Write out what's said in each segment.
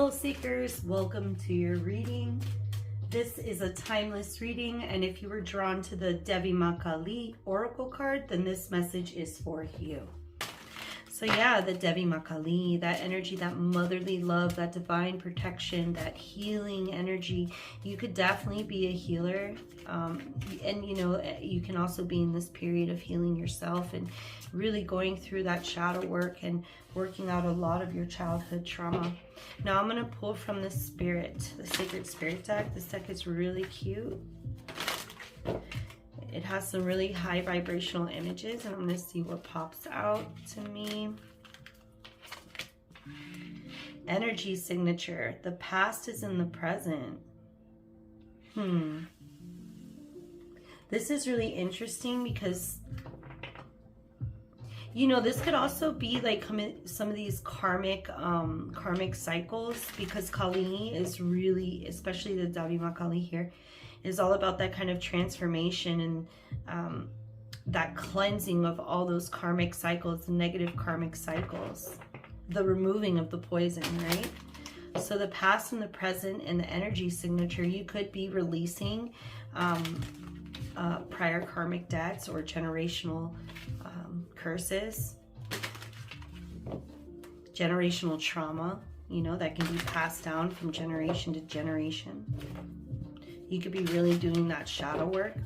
Soul Seekers, welcome to your reading. This is a timeless reading, and if you were drawn to the Devi Makali Oracle card, then this message is for you. So yeah, the Devi Makali, that energy, that motherly love, that divine protection, that healing energy. You could definitely be a healer. And you know, you can also be in this period of healing yourself and really going through that shadow work and working out a lot of your childhood trauma. Now I'm going to pull from the Sacred Spirit deck. This deck is really cute. It has some really high vibrational images, and I'm going to see what pops out to me. Energy signature. The past is in the present. This is really interesting because, you know, this could also be like some of these karmic cycles, because Kali is really, especially the Devi Makali here, is all about that kind of transformation and that cleansing of all those karmic cycles, negative karmic cycles, the removing of the poison, right? So the past and the present and the energy signature, you could be releasing prior karmic debts or generational curses, generational trauma, you know, that can be passed down from generation to generation. You could be really doing that shadow work,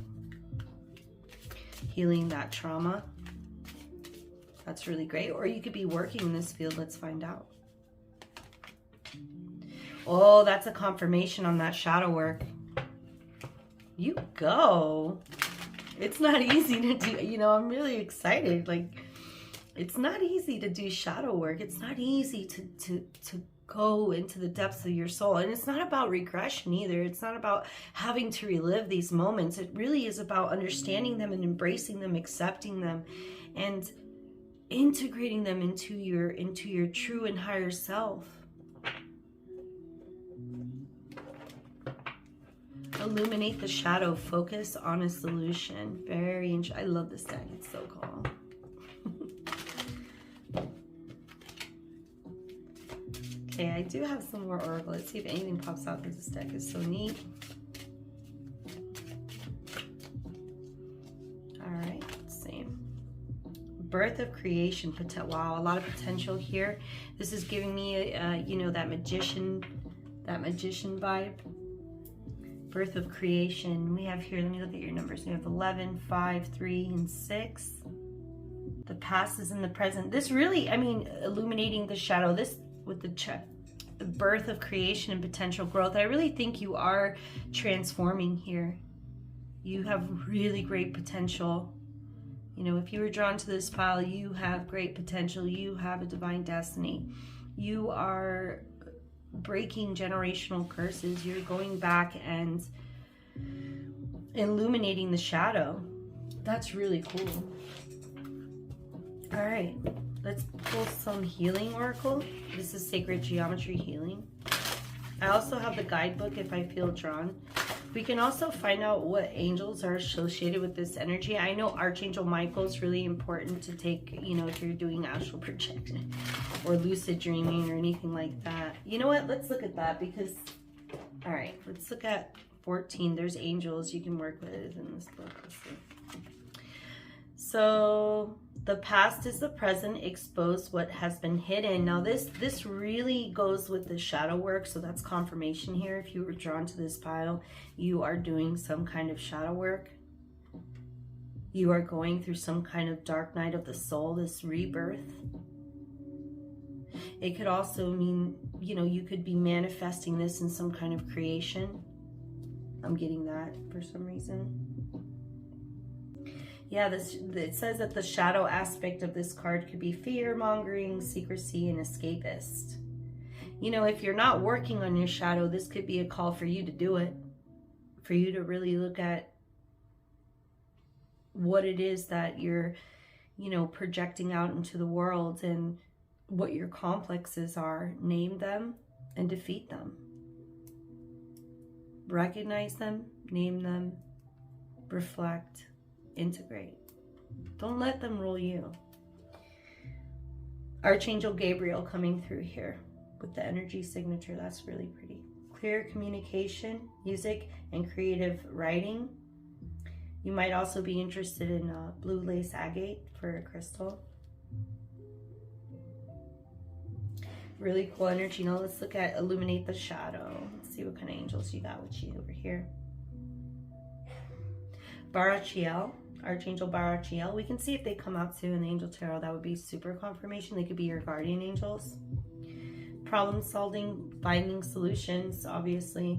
healing that trauma. That's really great. Or you could be working in this field. Let's find out. Oh, that's a confirmation on that shadow work. You go. It's not easy to do. You know, I'm really excited. Like, it's not easy to do shadow work. It's not easy to go into the depths of your soul. And it's not about regression either. It's not about having to relive these moments. It really is about understanding them and embracing them, accepting them, and integrating them into your true and higher self. Illuminate the shadow. Focus on a solution. Very interesting. I love this deck. It's so cool. Okay, I do have some more oracle. Let's see if anything pops out, because this deck is so neat. All right, let's see. Birth of creation. Wow, a lot of potential here. This is giving me, you know, that magician vibe. Birth of creation. We have here, let me look at your numbers. We have 11, 5, 3, and 6. The past is in the present. This really, I mean, illuminating the shadow. This with the birth of creation and potential growth. I really think you are transforming here. You have really great potential. You know, if you were drawn to this pile, you have great potential. You have a divine destiny. You are breaking generational curses. You're going back and illuminating the shadow. That's really cool. All right, let's pull some healing oracle. This is Sacred Geometry Healing. I also have the guidebook if I feel drawn. We can also find out what angels are associated with this energy. I know Archangel Michael is really important to take, you know, if you're doing astral projection or lucid dreaming or anything like that. You know what? Let's look at that because, all right, let's look at 14. There's angels you can work with in this book. Let's see. So the past is the present, expose what has been hidden. Now this really goes with the shadow work, so that's confirmation here. If you were drawn to this pile, you are doing some kind of shadow work. You are going through some kind of dark night of the soul, this rebirth. It could also mean, you know, you could be manifesting this in some kind of creation. I'm getting that for some reason. Yeah, it says that the shadow aspect of this card could be fear-mongering, secrecy, and escapist. You know, if you're not working on your shadow, this could be a call for you to do it. For you to really look at what it is that you're, you know, projecting out into the world and what your complexes are. Name them and defeat them. Recognize them, name them, reflect, integrate. Don't let them rule you. Archangel Gabriel coming through here. with the energy signature. That's really pretty. Clear communication, music, and creative writing. You might also be interested in blue lace agate for a crystal. Really cool energy. Now let's look at Illuminate the Shadow. Let's see what kind of angels you got with you over here. Barachiel, Archangel Barachiel. We can see if they come out too in the Angel Tarot. That would be super confirmation. They could be your guardian angels. Problem solving, finding solutions, obviously.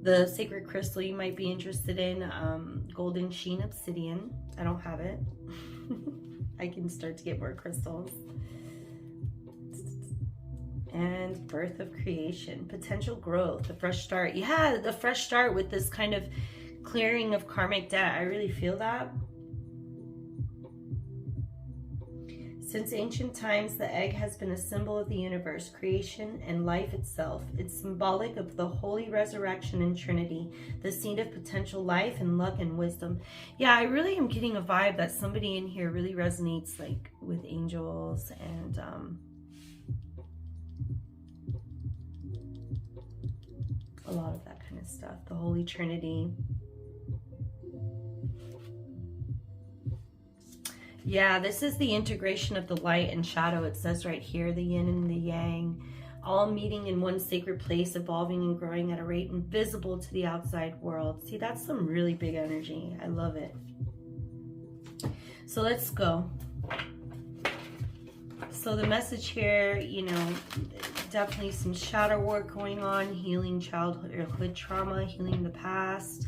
The sacred crystal you might be interested in, golden sheen obsidian. I don't have it. I can start to get more crystals. And birth of creation, potential growth, a fresh start. Yeah, the fresh start with this kind of clearing of karmic debt. I really feel that. Since ancient times, the egg has been a symbol of the universe, creation, and life itself. It's symbolic of the holy resurrection and Trinity, the seed of potential life and luck and wisdom. Yeah, I really am getting a vibe that somebody in here really resonates like with angels and a lot of that kind of stuff. The Holy Trinity. Yeah, this is the integration of the light and shadow. It says right here, the yin and the yang, all meeting in one sacred place, evolving and growing at a rate invisible to the outside world. See, that's some really big energy. I love it. So let's go. So the message here, you know, definitely some shadow work going on, healing childhood trauma, healing the past.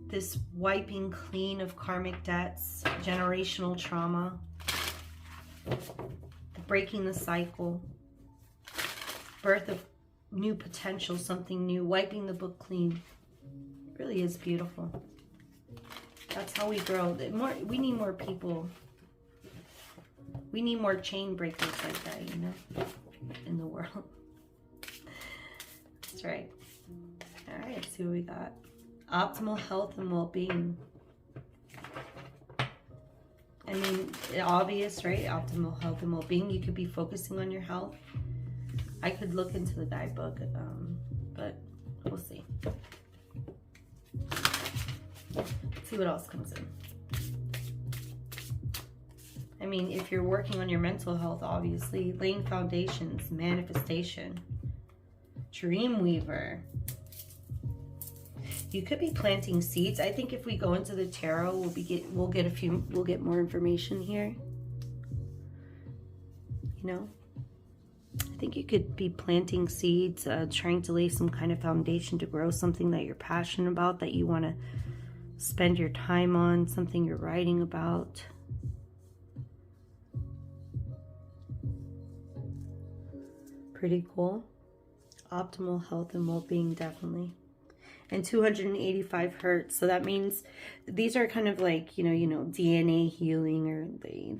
This wiping clean of karmic debts, generational trauma, breaking the cycle, birth of new potential, something new, wiping the book clean. It really is beautiful. That's how we grow. We need more people. We need more chain breakers like that, you know, in the world. That's right. All right, let's see what we got. Optimal health and well-being. I mean, obvious, right? Optimal health and well-being. You could be focusing on your health. I could look into the guidebook, but we'll see. Let's see what else comes in. I mean, if you're working on your mental health, obviously, laying foundations, manifestation, dream weaver. You could be planting seeds. I think if we go into the tarot, we'll get more information here. You know, I think you could be planting seeds, trying to lay some kind of foundation to grow something that you're passionate about, that you want to spend your time on, something you're writing about. Pretty cool. Optimal health and well-being, definitely. And 285 hertz. So that means these are kind of like, you know, DNA healing, or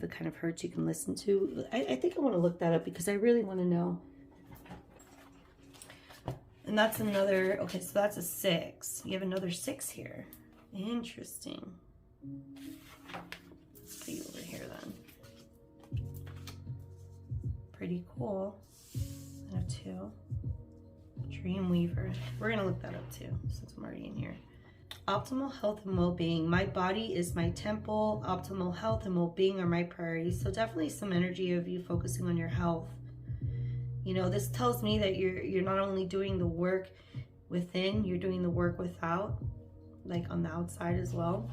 the kind of hertz you can listen to. I think I want to look that up because I really want to know. And that's another, okay, so that's a 6. You have another 6 here. Interesting. Let's put you over here then. Pretty cool. I have 2. Dreamweaver. We're going to look that up too, since I'm already in here. Optimal health and well-being. My body is my temple. Optimal health and well-being are my priorities. So definitely some energy of you focusing on your health. You know, this tells me that you're not only doing the work within, you're doing the work without, like on the outside as well.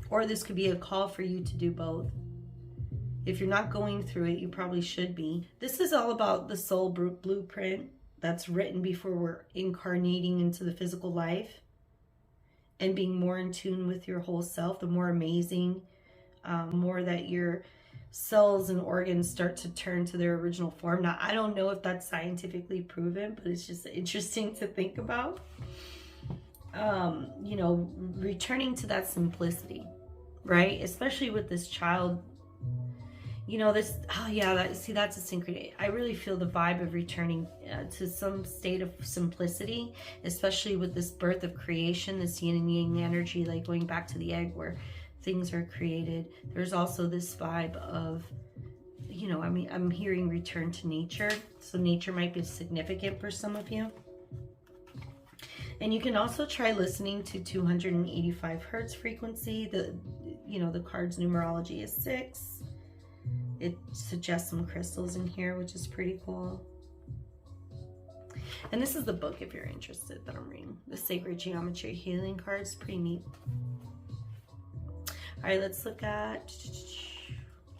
Or this could be a call for you to do both. If you're not going through it, you probably should be. This is all about the soul blueprint that's written before we're incarnating into the physical life, and being more in tune with your whole self. The more amazing, more that your cells and organs start to turn to their original form. Now, I don't know if that's scientifically proven, but it's just interesting to think about. You know, returning to that simplicity, right? Especially with this child. You know, this, oh yeah, that's a synchrony. I really feel the vibe of returning to some state of simplicity, especially with this birth of creation, this yin and yang energy, like going back to the egg, where things are created. There's also this vibe of, you know, I mean, I'm hearing return to nature. So nature might be significant for some of you. And you can also try listening to 285 hertz frequency. You know, the card's numerology is 6. It suggests some crystals in here, which is pretty cool. And this is the book, if you're interested, that I'm reading. The Sacred Geometry Healing cards. Pretty neat. All right, let's look at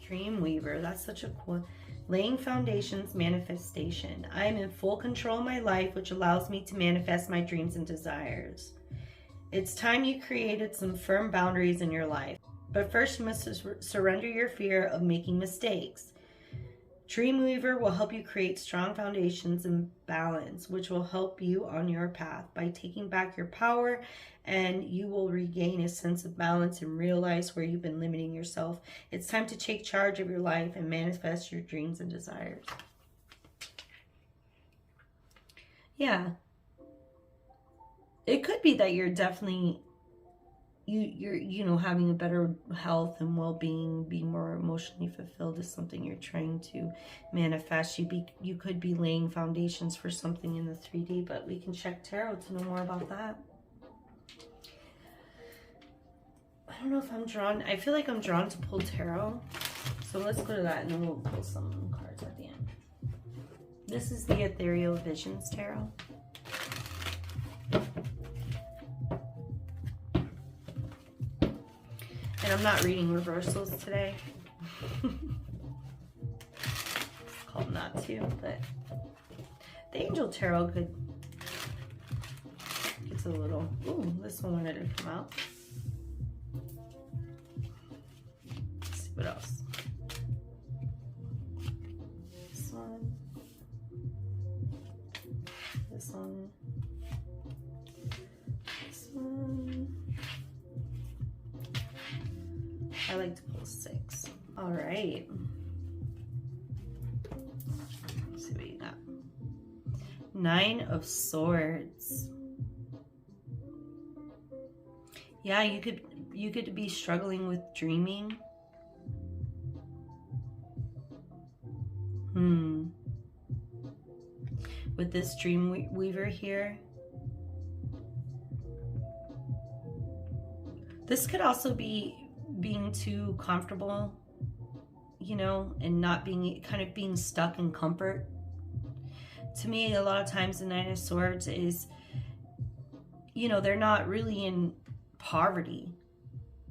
Dreamweaver. That's such a cool... Laying foundations, manifestation. I am in full control of my life, which allows me to manifest my dreams and desires. It's time you created some firm boundaries in your life. But first, you must surrender your fear of making mistakes. Dreamweaver will help you create strong foundations and balance, which will help you on your path by taking back your power, and you will regain a sense of balance and realize where you've been limiting yourself. It's time to take charge of your life and manifest your dreams and desires. Yeah. It could be that you're definitely... You're you know, having a better health and well-being, being more emotionally fulfilled is something you're trying to manifest. You could be laying foundations for something in the 3D, but we can check tarot to know more about that. I don't know if I'm drawn. I feel like I'm drawn to pull tarot. So let's go to that and then we'll pull some cards at the end. This is the Ethereal Visions Tarot. And I'm not reading reversals today. Called not to, but the Angel Tarot could... It's a little... Ooh, this one wanted to come out. Let's see what else. This one. This one. This one. I like to pull 6. All right. Let's see what you got. 9 of Swords. Yeah, you could be struggling with dreaming. With this Dreamweaver here. This could also be being too comfortable, you know, and not being, kind of being stuck in comfort. To me, a lot of times the 9 of Swords is, you know, they're not really in poverty.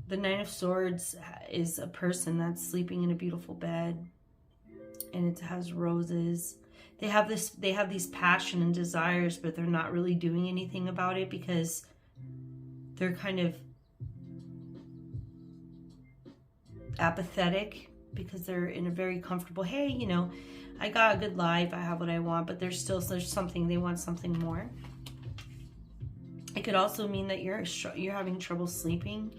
The 9 of Swords is a person that's sleeping in a beautiful bed, and it has roses. They have these passion and desires, but they're not really doing anything about it because they're kind of apathetic, because they're in a very comfortable, hey, you know, I got a good life, I have what I want, but there's something, they want something more. It could also mean that you're having trouble sleeping.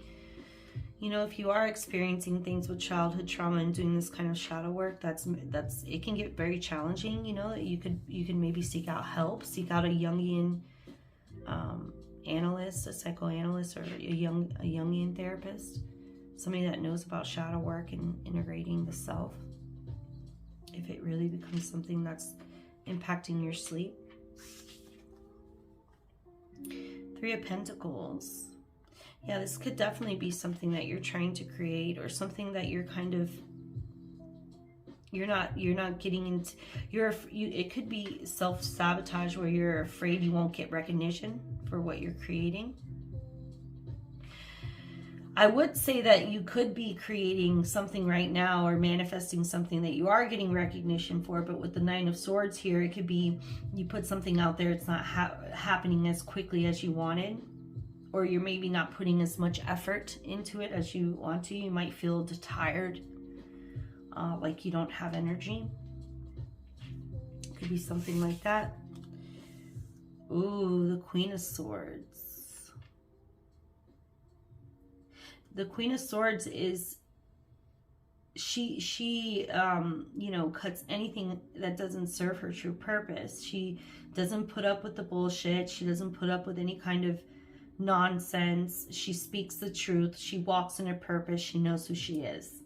You know, if you are experiencing things with childhood trauma and doing this kind of shadow work, it can get very challenging. You know, you can maybe seek out help, seek out a Jungian analyst, a psychoanalyst, or a Jungian therapist. Somebody that knows about shadow work and integrating the self, if it really becomes something that's impacting your sleep. 3 of Pentacles. Yeah, this could definitely be something that you're trying to create, or something that you're kind of, you're not getting into, it could be self-sabotage, where you're afraid you won't get recognition for what you're creating. I would say that you could be creating something right now, or manifesting something that you are getting recognition for, but with the 9 of Swords here, it could be you put something out there, it's not happening as quickly as you wanted, or you're maybe not putting as much effort into it as you want to. You might feel tired, like you don't have energy. Could be something like that. Ooh, the Queen of Swords. The Queen of Swords is, she you know, cuts anything that doesn't serve her true purpose. She doesn't put up with the bullshit. She doesn't put up with any kind of nonsense. She speaks the truth. She walks in her purpose. She knows who she is.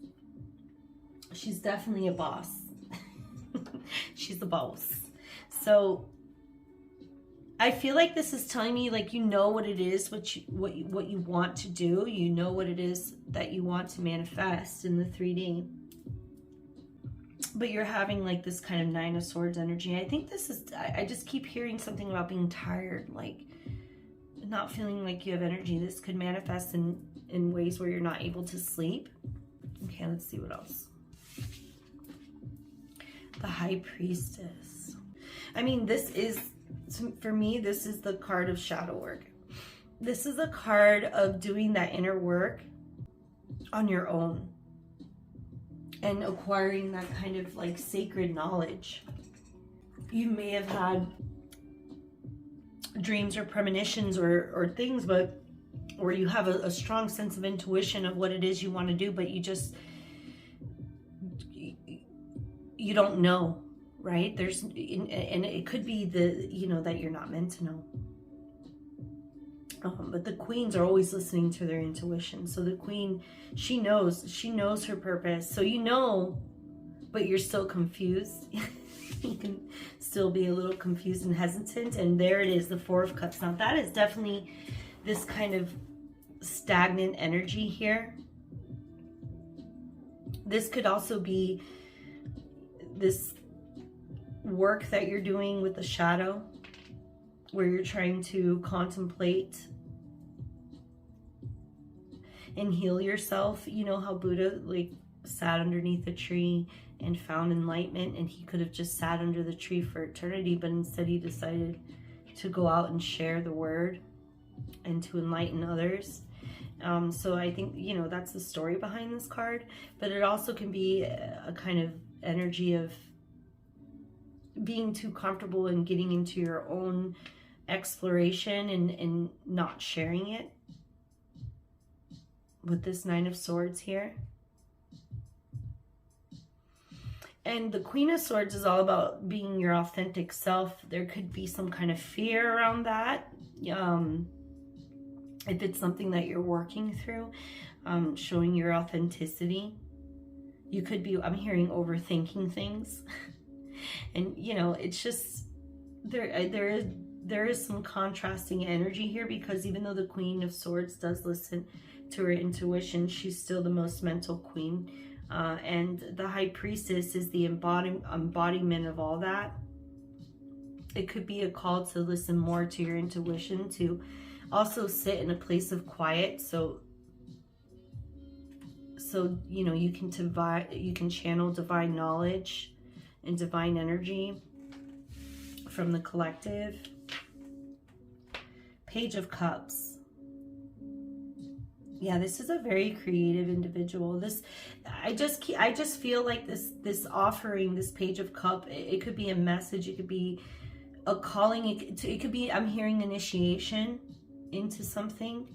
She's definitely a boss. She's the boss. So I feel like this is telling me, like, you know what it is, what you want to do. You know what it is that you want to manifest in the 3D. But you're having like this kind of Nine of Swords energy. I think this is, I just keep hearing something about being tired, like not feeling like you have energy. This could manifest in ways where you're not able to sleep. Okay, let's see what else. The High Priestess. I mean, this is, for me, this is the card of shadow work. This is a card of doing that inner work on your own and acquiring that kind of like sacred knowledge. You may have had dreams or premonitions or things, but or you have a strong sense of intuition of what it is you want to do, but you just, you don't know, right? There's, and it could be the, you know, that you're not meant to know. But the queens are always listening to their intuition. So the queen, she knows her purpose. So you know, but you're still confused. You can still be a little confused and hesitant. And there it is, the Four of Cups. Now that is definitely this kind of stagnant energy here. This could also be this work that you're doing with the shadow, where you're trying to contemplate and heal yourself. You know how Buddha like sat underneath a tree and found enlightenment, and he could have just sat under the tree for eternity, but instead he decided to go out and share the word and to enlighten others. So I think, you know, that's the story behind this card, but it also can be a kind of energy of being too comfortable and getting into your own exploration and not sharing it. With this Nine of Swords here. And the Queen of Swords is all about being your authentic self. There could be some kind of fear around that. If it's something that you're working through, showing your authenticity. You could be, I'm hearing, overthinking things. And, you know, it's just, there is some contrasting energy here, because even though the Queen of Swords does listen to her intuition, she's still the most mental queen. And the High Priestess is the embodiment of all that. It could be a call to listen more to your intuition, to also sit in a place of quiet. So you know, you can channel divine knowledge and divine energy from the collective. Page of Cups. Yeah, this is a very creative individual. I just feel like this offering, this Page of Cup, it could be a message, it could be a calling, it could be, I'm hearing, initiation into something.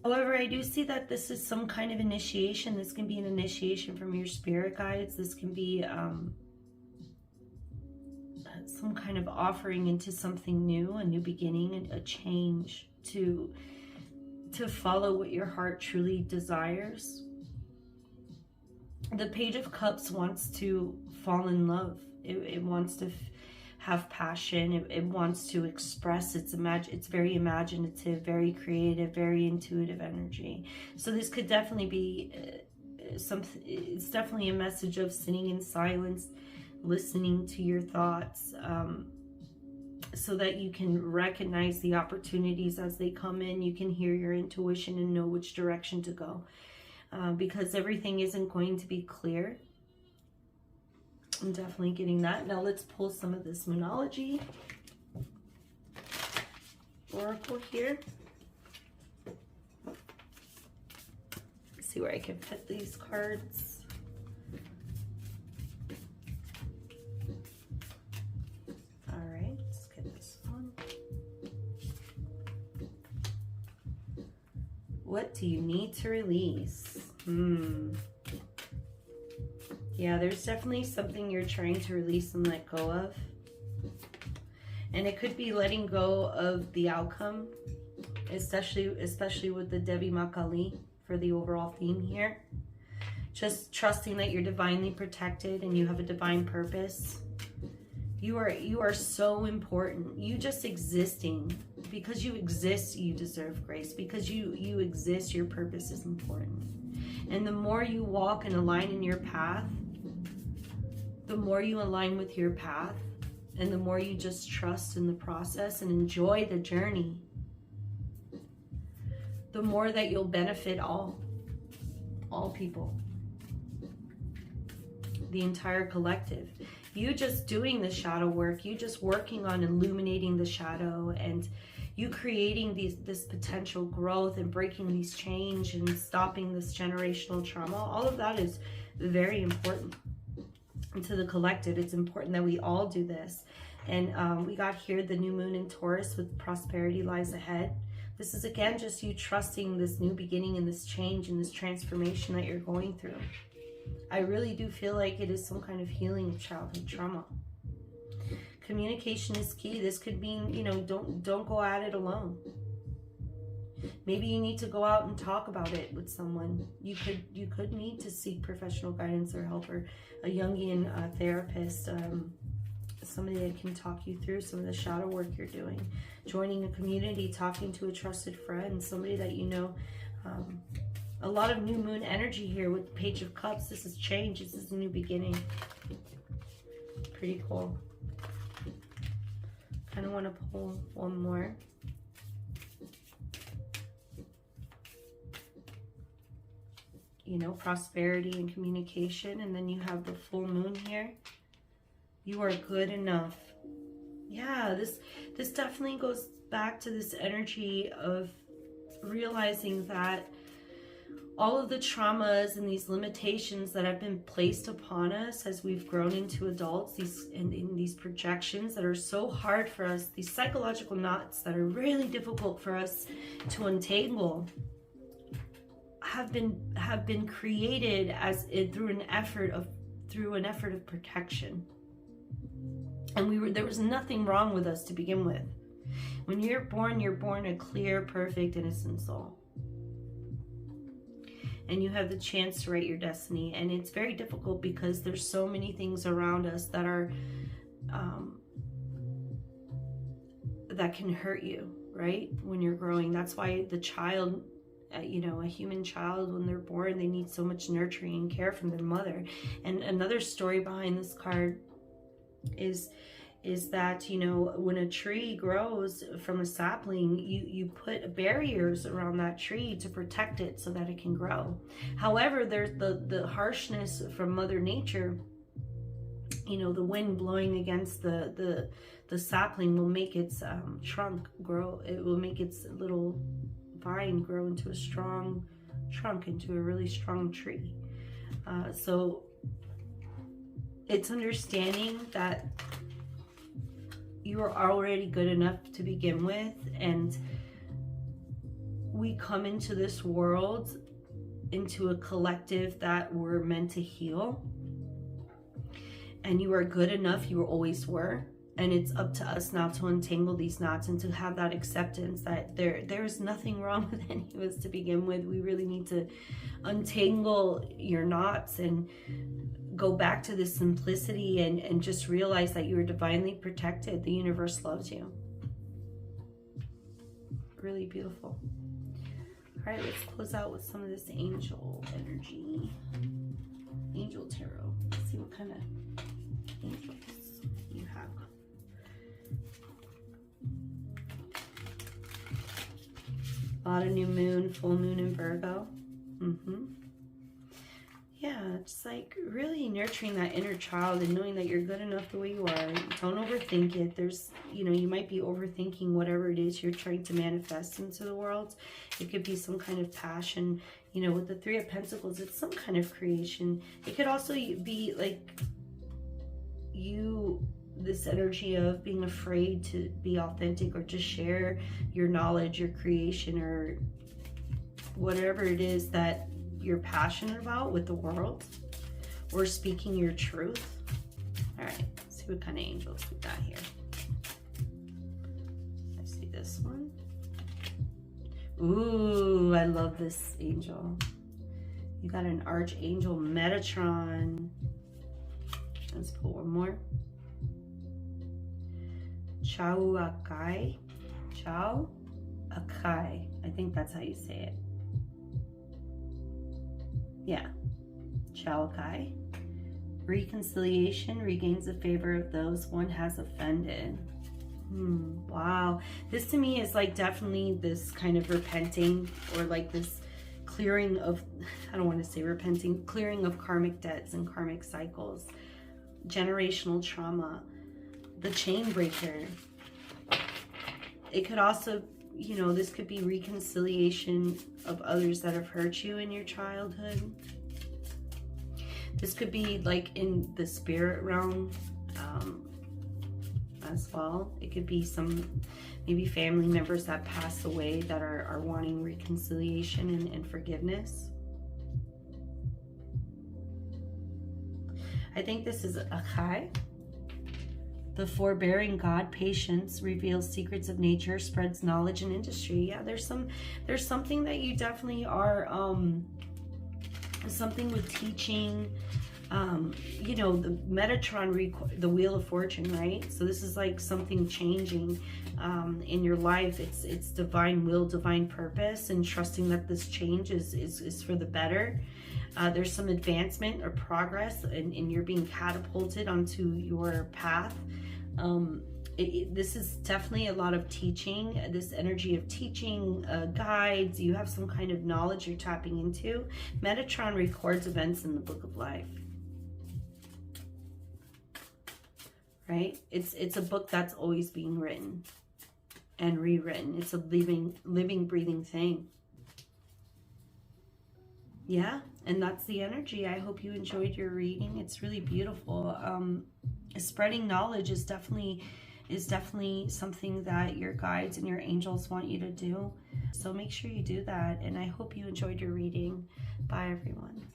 However, I do see that this is some kind of initiation. This can be an initiation from your spirit guides. This can be some kind of offering into something new, a new beginning, a change, to follow what your heart truly desires. The Page of Cups wants to fall in love. It wants to have passion. It wants to express. It's very imaginative, very creative, very intuitive energy. So this could definitely be something. It's definitely a message of sitting in silence, listening to your thoughts, so that you can recognize the opportunities as they come in. You can hear your intuition and know which direction to go, because everything isn't going to be clear. I'm definitely getting that. Now let's pull some of this Moonology Oracle here. Let's see where I can fit these cards. All right, let's get this one. What do you need to release? Yeah, there's definitely something you're trying to release and let go of. And it could be letting go of the outcome especially with the Devi Makali for the overall theme here. Just trusting that you're divinely protected and you have a divine purpose. You are so important. You just existing. Because you exist, you deserve grace. Because you exist, your purpose is important. And the more you walk and align in your path, the more you align with your path, and the more you just trust in the process and enjoy the journey, the more that you'll benefit all people, the entire collective. You just doing the shadow work, you just working on illuminating the shadow, and you creating this potential growth and breaking these chains and stopping this generational trauma. All of that is very important. And to the collective, it's important that we all do this. And we got here the new moon in Taurus with prosperity lies ahead. This is again just you trusting this new beginning and this change and this transformation that you're going through. I really do feel like it is some kind of healing of childhood trauma. Communication is key. This could mean, you know, don't go at it alone. Maybe you need to go out and talk about it with someone. You could need to seek professional guidance or help, or a Jungian therapist, somebody that can talk you through some of the shadow work you're doing. Joining a community, talking to a trusted friend, somebody that you know. A lot of new moon energy here with the Page of Cups. This is change. This is a new beginning. Pretty cool. Kind of want to pull one more. You know, prosperity and communication. And then you have the full moon here. You are good enough. Yeah, this definitely goes back to this energy of realizing that all of the traumas and these limitations that have been placed upon us as we've grown into adults, these projections that are so hard for us, these psychological knots that are really difficult for us to untangle, have been created through an effort of protection. And there was nothing wrong with us to begin with. When you're born a clear, perfect, innocent soul. And you have the chance to write your destiny. And it's very difficult because there's so many things around us that are that can hurt you, right? When you're growing. That's why the child, you know, a human child, when they're born, they need so much nurturing and care from their mother. And another story behind this card is that, you know, when a tree grows from a sapling, you put barriers around that tree to protect it so that it can grow. However, there's the harshness from Mother Nature. You know, the wind blowing against the sapling will make its trunk grow. It will make its little vine grow into a strong trunk, into a really strong tree. So it's understanding that you are already good enough to begin with, and we come into this world, into a collective that we're meant to heal, and you are good enough. You always were, and it's up to us now to untangle these knots and to have that acceptance that there's nothing wrong with any of us to begin with. We really need to untangle your knots and go back to this simplicity and just realize that you are divinely protected. The universe loves you. Really beautiful. All right, let's close out with some of this angel energy. Angel tarot. Let's see what kind of angels you have. A lot of new moon, full moon in Virgo. Yeah, just like really nurturing that inner child and knowing that you're good enough the way you are. Don't overthink it. There's, you know, you might be overthinking whatever it is you're trying to manifest into the world. It could be some kind of passion. You know, with the Three of Pentacles, it's some kind of creation. It could also be like this energy of being afraid to be authentic or just share your knowledge, your creation, or whatever it is that you're passionate about with the world, or speaking your truth. All right, let's see what kind of angels we got here. I see this one. Ooh, I love this angel. You got an Archangel Metatron. Let's pull one more. Chauakai. Chauakai. I think that's how you say it. Yeah. Chauakai. Reconciliation regains the favor of those one has offended. Wow. This to me is like definitely this kind of repenting, or like this clearing of, I don't want to say repenting, clearing of karmic debts and karmic cycles, generational trauma, the chain breaker. It could also, you know, this could be reconciliation of others that have hurt you in your childhood. This could be like in the spirit realm as well. It could be some maybe family members that passed away that are wanting reconciliation and forgiveness. I think this is a Chai. The forbearing God, patience, reveals secrets of nature, spreads knowledge and industry. Yeah, there's something that you definitely are something with teaching. You know, the Metatron, the Wheel of Fortune, right? So this is like something changing in your life. It's divine will, divine purpose, and trusting that this change is for the better. There's some advancement or progress, and you're being catapulted onto your path. This is definitely a lot of teaching, this energy of teaching, guides. You have some kind of knowledge you're tapping into. Metatron records events in the book of life. Right? It's a book that's always being written and rewritten. It's a living, breathing thing. Yeah, and that's the energy. I hope you enjoyed your reading. It's really beautiful. Spreading knowledge is definitely something that your guides and your angels want you to do. So make sure you do that. And I hope you enjoyed your reading. Bye, everyone.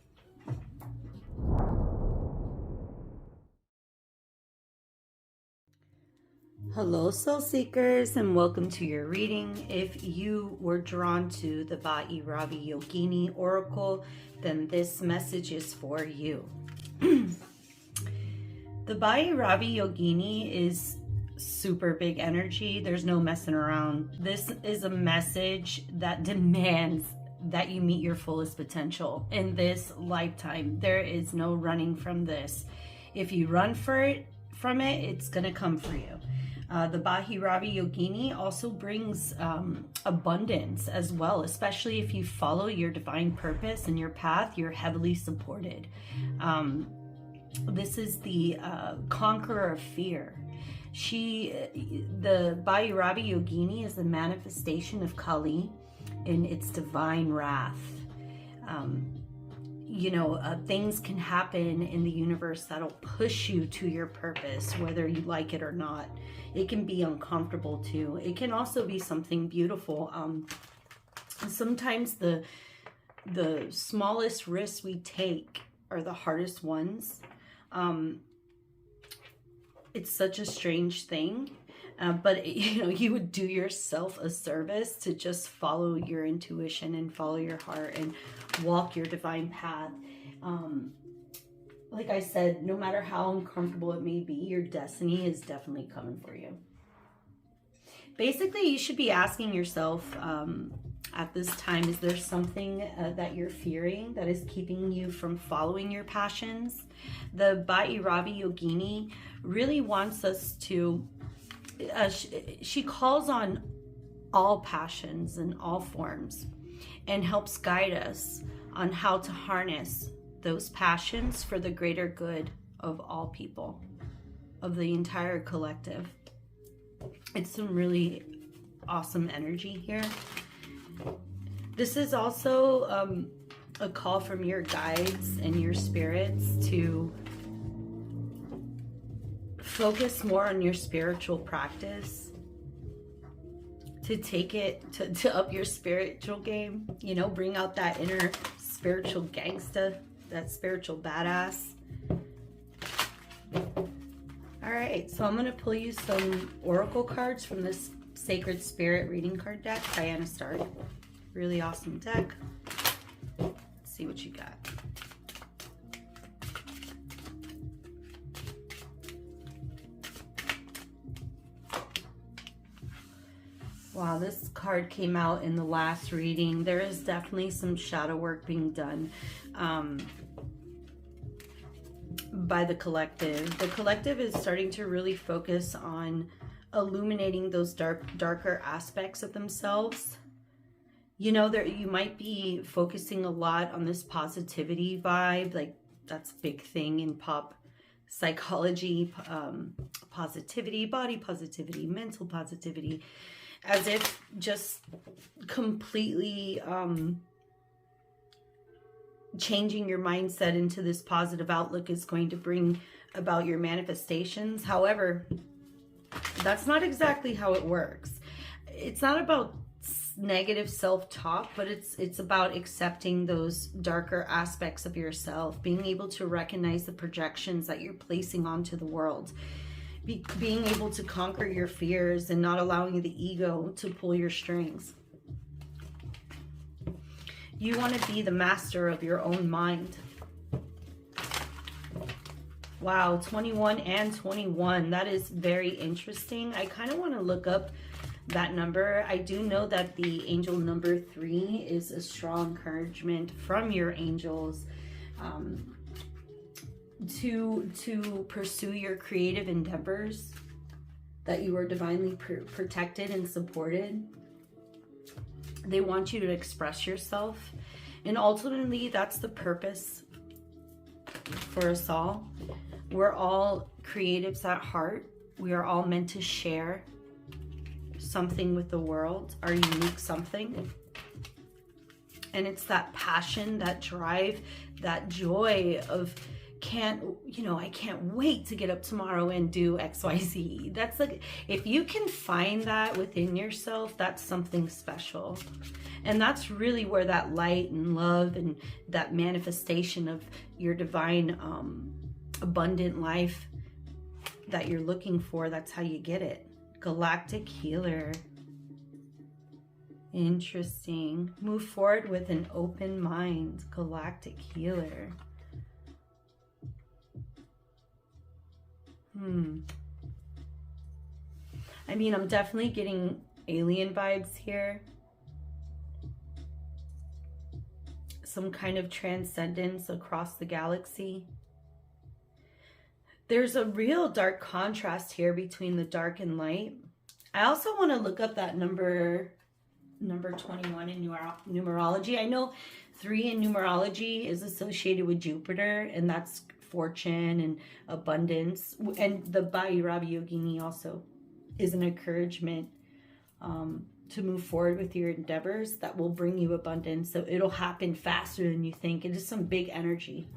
Hello, soul seekers, and welcome to your reading. If you were drawn to the Bhairavi Yogini Oracle, then this message is for you. The Bhairavi Yogini is super big energy. There's no messing around. This is a message that demands that you meet your fullest potential in this lifetime. There is no running from this. If you run from it, it's going to come for you. The Bhairavi Yogini also brings abundance as well, especially if you follow your divine purpose and your path. You're heavily supported. This is the conqueror of fear. The Bhairavi Yogini is the manifestation of Kali in its divine wrath. You know, things can happen in the universe that'll push you to your purpose, whether you like it or not. It can be uncomfortable too. It can also be something beautiful. Sometimes the smallest risks we take are the hardest ones. It's such a strange thing, but you know, you would do yourself a service to just follow your intuition and follow your heart and walk your divine path. Like I said, no matter how uncomfortable it may be, your destiny is definitely coming for you. Basically, you should be asking yourself at this time, is there something that you're fearing that is keeping you from following your passions? The Bhairavi Yogini really wants us to, she calls on all passions and all forms and helps guide us on how to harness those passions for the greater good of all people, of the entire collective. It's some really awesome energy here. This is also a call from your guides and your spirits to focus more on your spiritual practice, to take it to up your spiritual game, you know, bring out that inner spiritual gangsta, that spiritual badass. All right, so I'm going to pull you some oracle cards from this Sacred Spirit reading card deck. Diana, start. Really awesome deck. Let's see what you got. Wow, this card came out in the last reading. There is definitely some shadow work being done by the collective. The collective is starting to really focus on illuminating those darker aspects of themselves. You know, you might be focusing a lot on this positivity vibe, like that's a big thing in pop psychology, positivity, body positivity, mental positivity, as if just completely changing your mindset into this positive outlook is going to bring about your manifestations. However, that's not exactly how it works. It's not about negative self-talk, but it's about accepting those darker aspects of yourself, being able to recognize the projections that you're placing onto the world, being able to conquer your fears and not allowing the ego to pull your strings. You want to be the master of your own mind. Wow, 21 and 21. That is very interesting. I kind of want to look up that number. I do know that the angel number 3 is a strong encouragement from your angels to pursue your creative endeavors, that you are divinely protected and supported. They want you to express yourself, and ultimately that's the purpose for us all. We're all creatives at heart. We are all meant to share something with the world, our unique something. And it's that passion, that drive, that joy of I can't wait to get up tomorrow and do XYZ. That's like, if you can find that within yourself, that's something special. And that's really where that light and love and that manifestation of your divine abundant life that you're looking for, that's how you get it. Galactic healer. Interesting. Move forward with an open mind. Galactic healer. I mean, I'm definitely getting alien vibes here. Some kind of transcendence across the galaxy. There's a real dark contrast here between the dark and light. I also want to look up that number 21 in numerology. I know 3 in numerology is associated with Jupiter, and that's fortune and abundance. And the Bhairavi Yogini also is an encouragement to move forward with your endeavors that will bring you abundance. So it'll happen faster than you think. It is some big energy.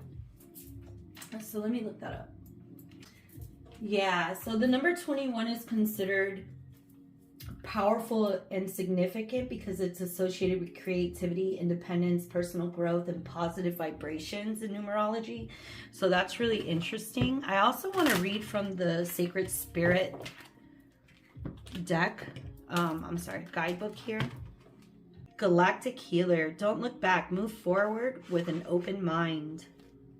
So let me look that up. Yeah, so the number 21 is considered powerful and significant because it's associated with creativity, independence, personal growth, and positive vibrations in numerology. So that's really interesting. I also want to read from the Sacred Spirit deck. Guidebook here. Galactic healer. Don't look back. Move forward with an open mind.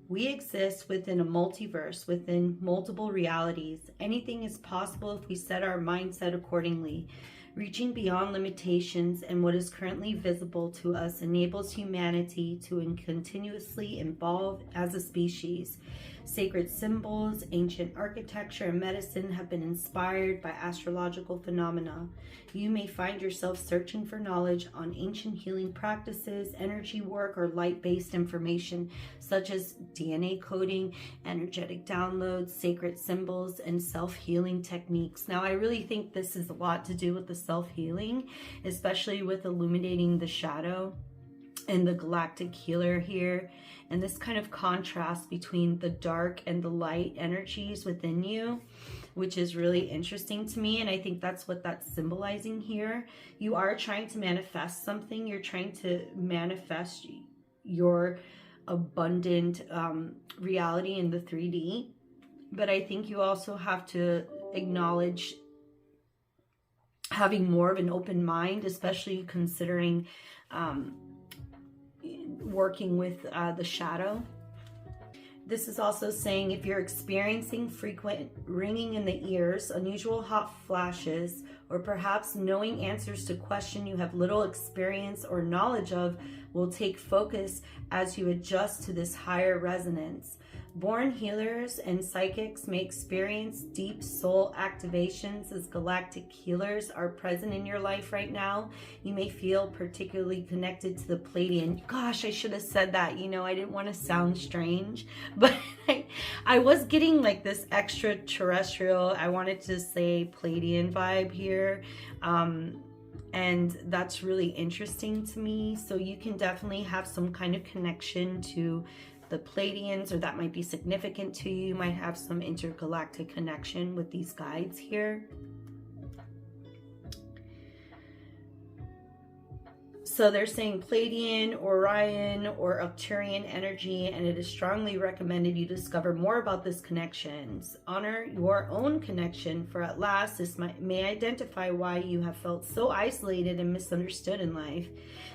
We exist within a multiverse, within multiple realities. Anything is possible if we set our mindset accordingly. Reaching beyond limitations and what is currently visible to us enables humanity to continuously evolve as a species. Sacred symbols, ancient architecture, and medicine have been inspired by astrological phenomena. You may find yourself searching for knowledge on ancient healing practices, energy work, or light-based information such as DNA coding, energetic downloads, sacred symbols, and self-healing techniques. Now, I really think this is a lot to do with the self-healing, especially with illuminating the shadow and the galactic healer here, and this kind of contrast between the dark and the light energies within you, which is really interesting to me. And I think that's what that's symbolizing here. You are trying to manifest something. You're trying to manifest your abundant reality in the 3D. But I think you also have to acknowledge having more of an open mind, especially considering working with the shadow. This is also saying if you're experiencing frequent ringing in the ears, unusual hot flashes, or perhaps knowing answers to questions you have little experience or knowledge of, will take focus as you adjust to this higher resonance. Born healers and psychics may experience deep soul activations as galactic healers are present in your life right now. You may feel particularly connected to the Pleiadian. Gosh, I should have said that. You know, I didn't want to sound strange, but I was getting like this extraterrestrial, I wanted to say Pleiadian vibe here. And that's really interesting to me. So you can definitely have some kind of connection to the Pleiadians, or that might be significant to you. You might have some intergalactic connection with these guides here. So they're saying Pleiadian, Orion, or Arcturian energy, and it is strongly recommended you discover more about this connections. Honor your own connection, for at last this may identify why you have felt so isolated and misunderstood in life.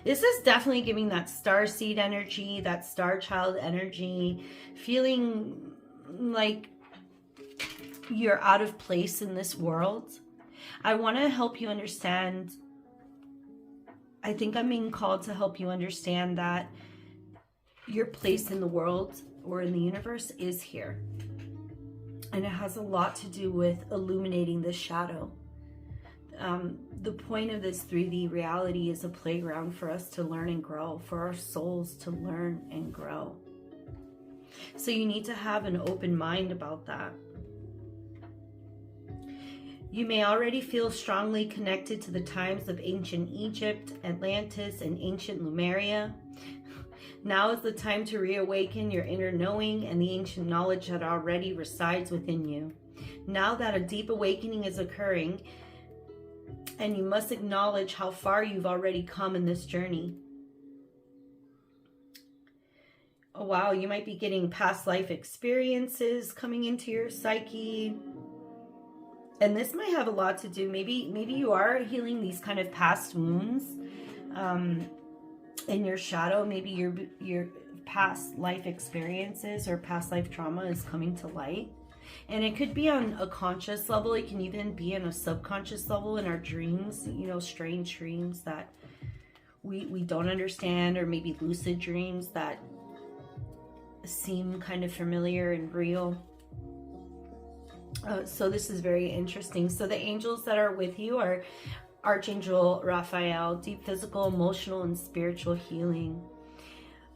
This is definitely giving that star seed energy, that star child energy, feeling like you're out of place in this world. I want to help you understand. I think I'm being called to help you understand that your place in the world or in the universe is here. And it has a lot to do with illuminating the shadow. The point of this 3D reality is a playground for us to learn and grow, for our souls to learn and grow. So you need to have an open mind about that. You may already feel strongly connected to the times of ancient Egypt, Atlantis, and ancient Lemuria. Now is the time to reawaken your inner knowing and the ancient knowledge that already resides within you. Now that a deep awakening is occurring, and you must acknowledge how far you've already come in this journey. Oh wow, you might be getting past life experiences coming into your psyche. And this might have a lot to do, maybe you are healing these kind of past wounds in your shadow. Maybe your past life experiences or past life trauma is coming to light. And it could be on a conscious level. It can even be on a subconscious level in our dreams, you know, strange dreams that we don't understand, or maybe lucid dreams that seem kind of familiar and real. So this is very interesting. So the angels that are with you are Archangel Raphael, deep physical, emotional, and spiritual healing.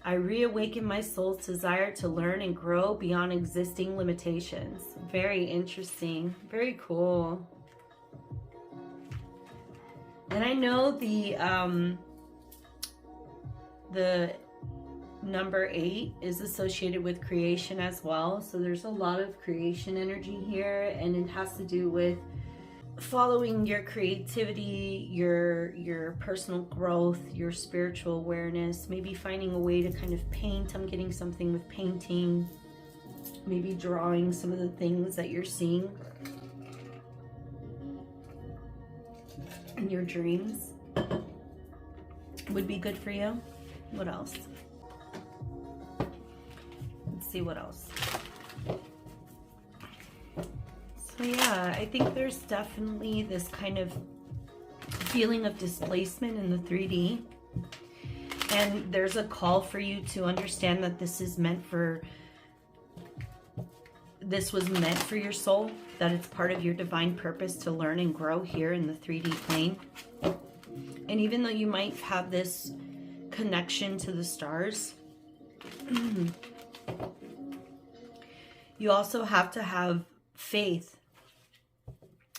I reawaken my soul's desire to learn and grow beyond existing limitations. Very interesting. Very cool. And I know the number 8 is associated with creation as well. So there's a lot of creation energy here, and it has to do with following your creativity, your personal growth, your spiritual awareness, maybe finding a way to kind of paint. I'm getting something with painting, maybe drawing some of the things that you're seeing in your dreams would be good for you. What else? Let's see what else. So yeah, I think there's definitely this kind of feeling of displacement in the 3D. And there's a call for you to understand that this was meant for your soul, that it's part of your divine purpose to learn and grow here in the 3D plane. And even though you might have this connection to the stars, you also have to have faith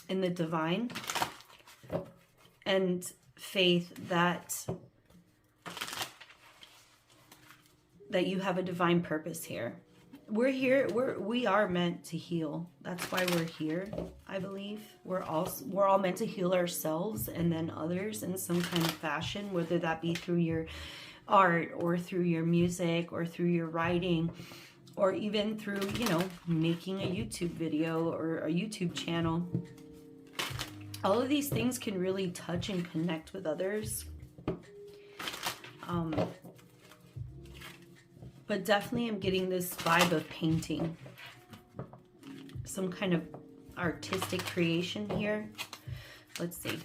in the divine, and faith that you have a divine purpose here. We're here, we are meant to heal. That's why we're here, I believe. We're all meant to heal ourselves and then others in some kind of fashion, whether that be through your art or through your music or through your writing, or even through, you know, making a YouTube video or a YouTube channel. All of these things can really touch and connect with others. But definitely I'm getting this vibe of painting. Some kind of artistic creation here. Let's see.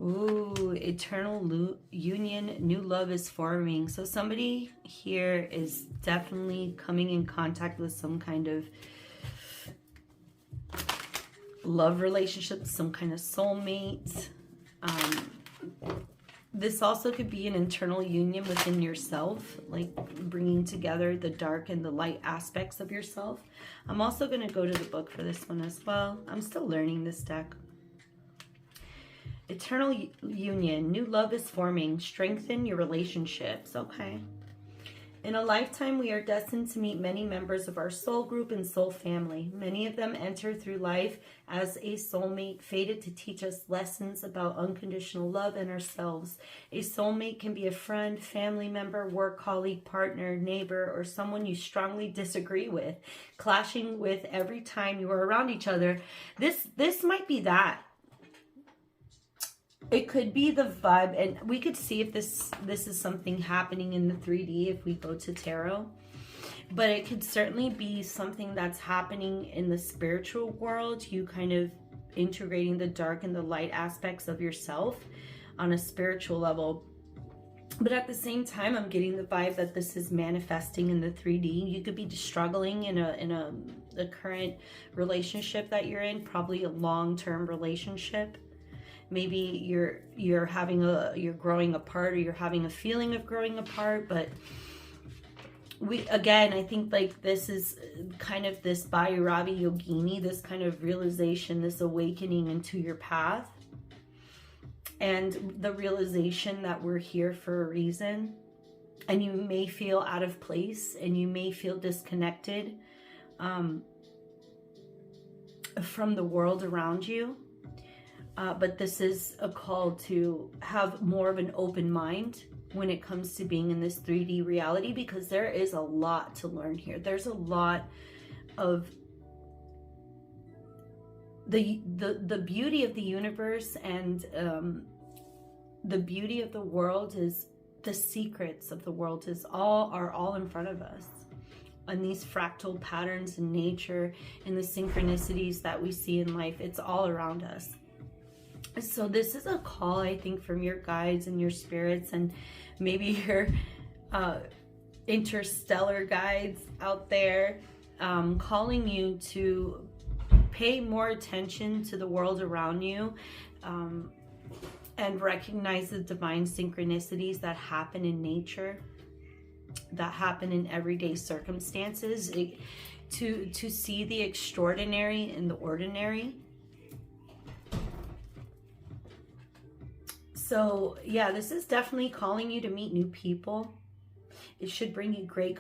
Ooh, eternal union, new love is forming. So somebody here is definitely coming in contact with some kind of love relationship, some kind of soulmate. This also could be an internal union within yourself, like bringing together the dark and the light aspects of yourself. I'm also going to go to the book for this one as well. I'm still learning this deck. Eternal union, new love is forming. Strengthen your relationships. Okay. In a lifetime, we are destined to meet many members of our soul group and soul family. Many of them enter through life as a soulmate, fated to teach us lessons about unconditional love and ourselves. A soulmate can be a friend, family member, work colleague, partner, neighbor, or someone you strongly disagree with, clashing with every time you are around each other. This might be that. It could be the vibe, and we could see if this is something happening in the 3D if we go to tarot. But it could certainly be something that's happening in the spiritual world, you kind of integrating the dark and the light aspects of yourself on a spiritual level. But at the same time, I'm getting the vibe that this is manifesting in the 3D. You could be struggling in a current relationship that you're in, probably a long-term relationship. Maybe you're growing apart, or you're having a feeling of growing apart. But I think like this is kind of this Bhairavi Yogini, this kind of realization, this awakening into your path, and the realization that we're here for a reason. And you may feel out of place, and you may feel disconnected from the world around you. But this is a call to have more of an open mind when it comes to being in this 3D reality, because there is a lot to learn here. There's a lot of the beauty of the universe, and the beauty of the world is the secrets of the world are all in front of us. And these fractal patterns in nature and the synchronicities that we see in life, it's all around us. So this is a call, I think, from your guides and your spirits, and maybe your interstellar guides out there, calling you to pay more attention to the world around you, and recognize the divine synchronicities that happen in nature, that happen in everyday circumstances, to see the extraordinary in the ordinary. So yeah, this is definitely calling you to meet new people. It should bring you great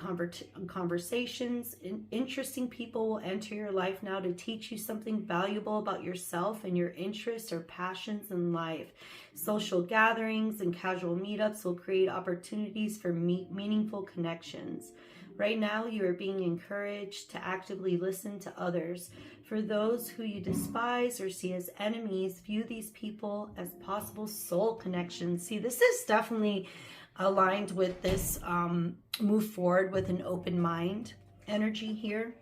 conversations. Interesting people will enter your life now to teach you something valuable about yourself and your interests or passions in life. Social gatherings and casual meetups will create opportunities for meaningful connections. Right now, you are being encouraged to actively listen to others. For those who you despise or see as enemies, view these people as possible soul connections. See, this is definitely aligned with this move forward with an open mind energy here.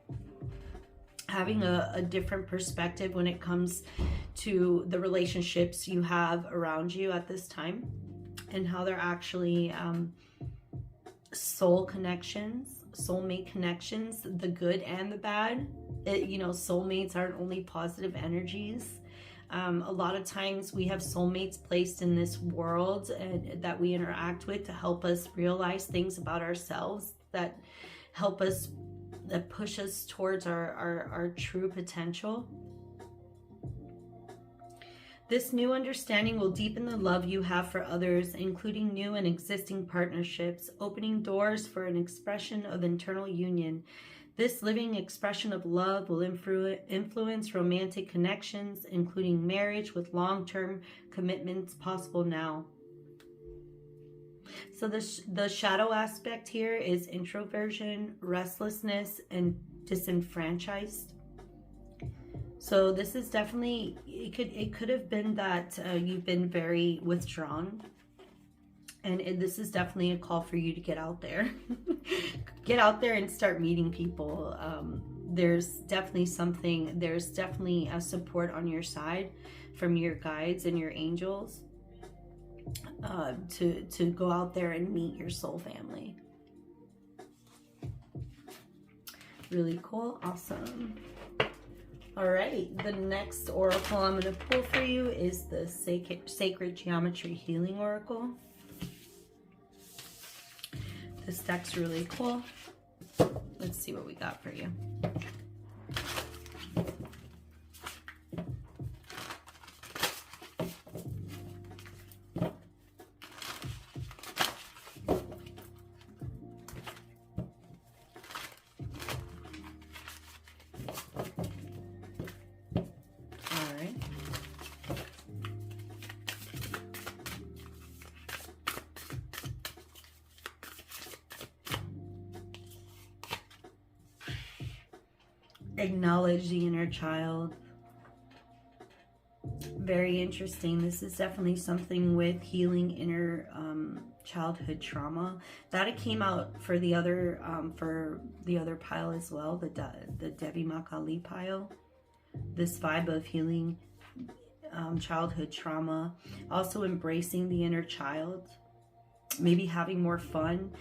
Having a different perspective when it comes to the relationships you have around you at this time, and how they're actually soul connections. Soulmate connections, the good and the bad. Soulmates aren't only positive energies. A lot of times we have soulmates placed in this world that we interact with to help us realize things about ourselves, that push us towards our true potential. This new understanding will deepen the love you have for others, including new and existing partnerships, opening doors for an expression of internal union. This living expression of love will influence romantic connections, including marriage with long-term commitments possible now. So the shadow aspect here is introversion, restlessness, and disenfranchised. So this is definitely, it could have been that you've been very withdrawn. And this is definitely a call for you to get out there. Get out there and start meeting people. There's definitely a support on your side from your guides and your angels to go out there and meet your soul family. Really cool. Awesome. All right, the next oracle I'm going to pull for you is the Sacred Geometry Healing Oracle. This deck's really cool. Let's see what we got for you. Acknowledge the inner child. Very interesting. This is definitely something with healing inner childhood trauma. That it came out for the other pile as well, the Devi Makali pile. This vibe of healing childhood trauma. Also embracing the inner child. Maybe having more fun.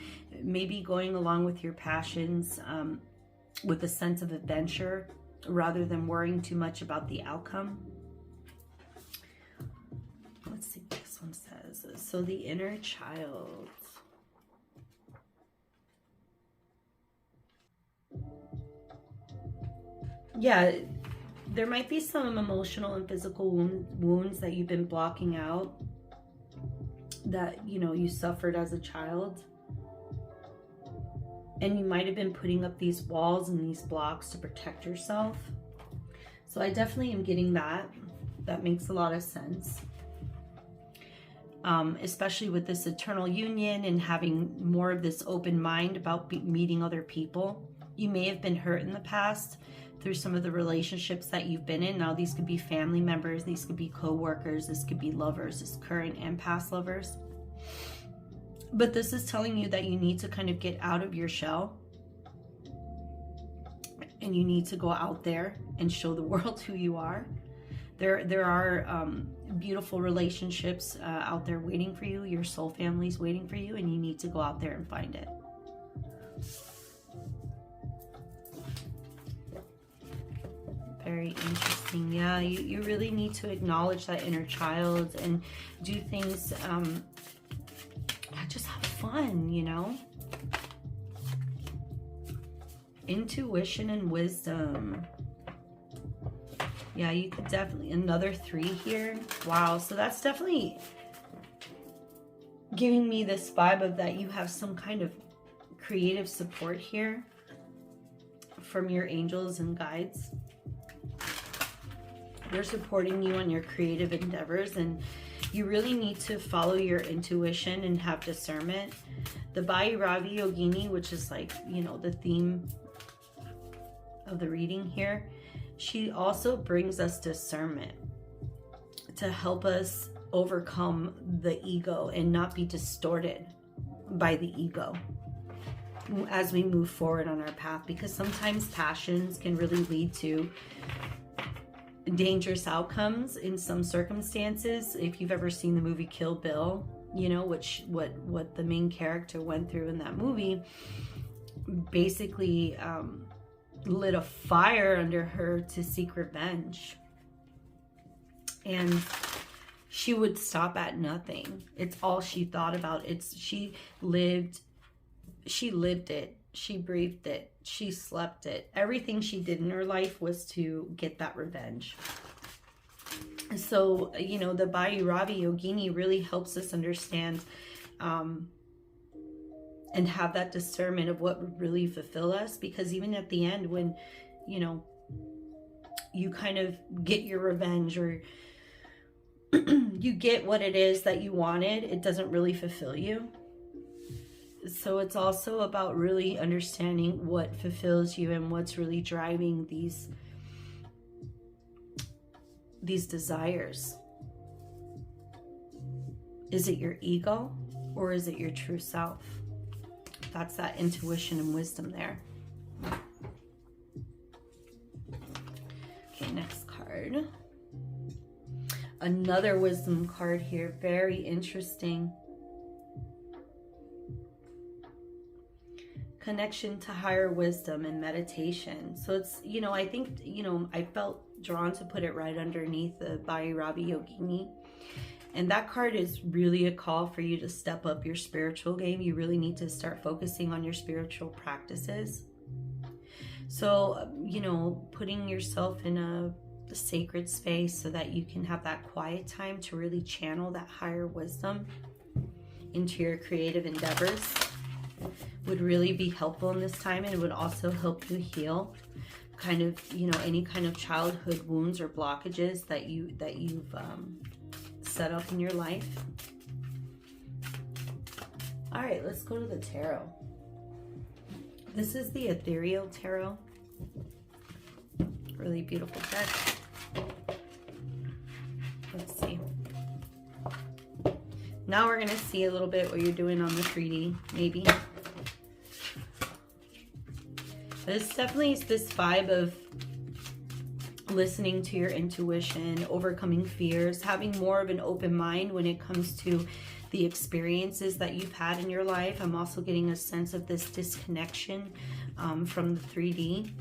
Maybe going along with your passions. With a sense of adventure rather than worrying too much about the outcome. Let's see what this one says. So the inner child. Yeah, there might be some emotional and physical wounds that you've been blocking out that, you know, you suffered as a child. And you might have been putting up these walls and these blocks to protect yourself. So I definitely am getting that. That makes a lot of sense. Especially with this eternal union and having more of this open mind about meeting other people. You may have been hurt in the past through some of the relationships that you've been in. Now these could be family members, these could be co-workers, this could be lovers, this current and past lovers. But this is telling you that you need to kind of get out of your shell. And you need to go out there and show the world who you are. There are beautiful relationships out there waiting for you. Your soul family's waiting for you. And you need to go out there and find it. Very interesting. Yeah, you really need to acknowledge that inner child and do things... just have fun, you know. Intuition and wisdom. Yeah, you could definitely, another 3 here. Wow, so that's definitely giving me this vibe of that you have some kind of creative support here from your angels and guides. They're supporting you on your creative endeavors, and you really need to follow your intuition and have discernment. The Bhairavi Yogini, which is like, you know, the theme of the reading here, she also brings us discernment to help us overcome the ego and not be distorted by the ego as we move forward on our path, because sometimes passions can really lead to dangerous outcomes in some circumstances. If you've ever seen the movie Kill Bill, you know, what the main character went through in that movie basically lit a fire under her to seek revenge. And she would stop at nothing. It's all she thought about. She lived it. She breathed it. She slept it. Everything she did in her life was to get that revenge. So, you know, the Bhairavi Yogini really helps us understand and have that discernment of what would really fulfill us. Because even at the end, when, you know, you kind of get your revenge or you get what it is that you wanted, it doesn't really fulfill you. So it's also about really understanding what fulfills you and what's really driving these these desires? Is it your ego or is it your true self? That's that intuition and wisdom there. Okay, next card. Another wisdom card here. Very interesting. Connection to higher wisdom and meditation. So it's, you know, I think, you know, I felt drawn to put it right underneath the Bhairavi Yogini. And that card is really a call for you to step up your spiritual game. You really need to start focusing on your spiritual practices. So, you know, putting yourself in a sacred space so that you can have that quiet time to really channel that higher wisdom into your creative endeavors would really be helpful in this time. And it would also help you heal kind of, you know, any kind of childhood wounds or blockages that you've set up in your life. All right, let's go to the tarot. This is the Ethereal Tarot. Really beautiful deck. Let's see. Now we're going to see a little bit what you're doing on the 3D, maybe. But it's definitely this vibe of listening to your intuition, overcoming fears, having more of an open mind when it comes to the experiences that you've had in your life. I'm also getting a sense of this disconnection from the 3D.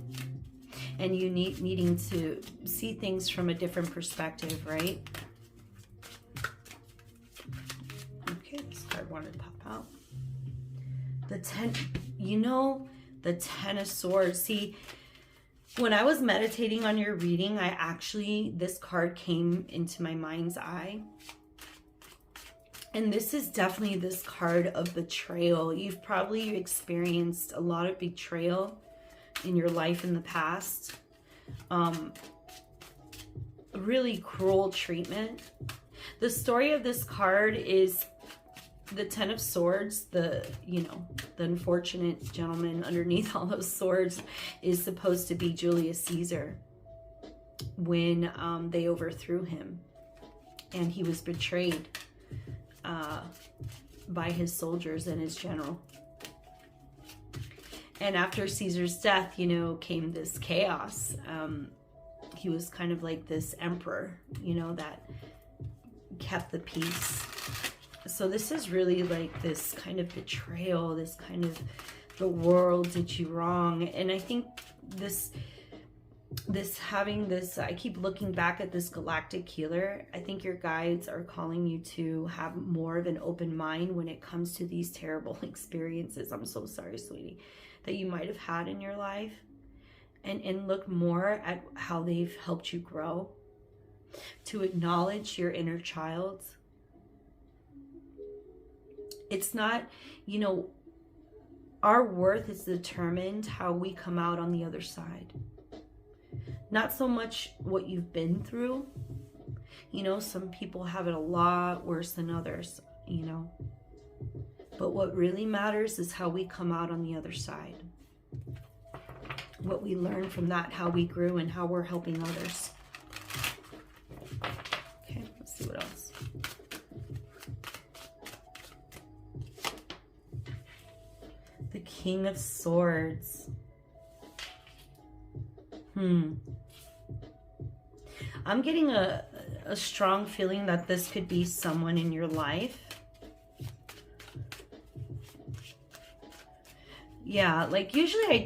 And you needing to see things from a different perspective, right? Okay, this card wanted to pop out. The 10, you know, the 10 of Swords. See, when I was meditating on your reading, this card came into my mind's eye. And this is definitely this card of betrayal. You've probably experienced a lot of betrayal in your life in the past. Really cruel treatment. The story of this card is the 10 of Swords, the unfortunate gentleman underneath all those swords is supposed to be Julius Caesar when they overthrew him, and he was betrayed by his soldiers and his general. And after Caesar's death, you know, came this chaos. He was kind of like this emperor, you know, that kept the peace. So this is really like this kind of betrayal, this kind of the world did you wrong. And I think I keep looking back at this galactic healer. I think your guides are calling you to have more of an open mind when it comes to these terrible experiences. I'm so sorry, sweetie, that you might have had in your life, and look more at how they've helped you grow, to acknowledge your inner child. It's not, you know, our worth is determined how we come out on the other side. Not so much what you've been through. You know, some people have it a lot worse than others, you know. But what really matters is how we come out on the other side. What we learn from that, how we grew, and how we're helping others. Okay, let's see what else. The King of Swords. I'm getting a strong feeling that this could be someone in your life. Yeah, like usually I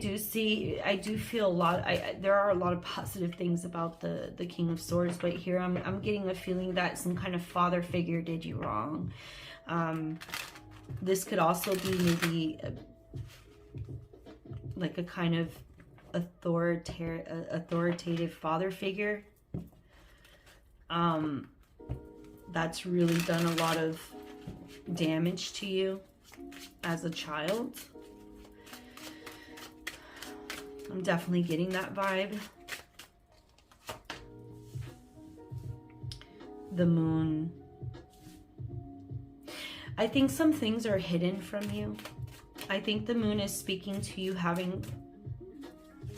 do feel a lot, there are a lot of positive things about the King of Swords, but here I'm getting a feeling that some kind of father figure did you wrong. This could also be maybe like a kind of authoritative father figure that's really done a lot of damage to you as a child. I'm definitely getting that vibe. The Moon. I think some things are hidden from you. I think the Moon is speaking to you having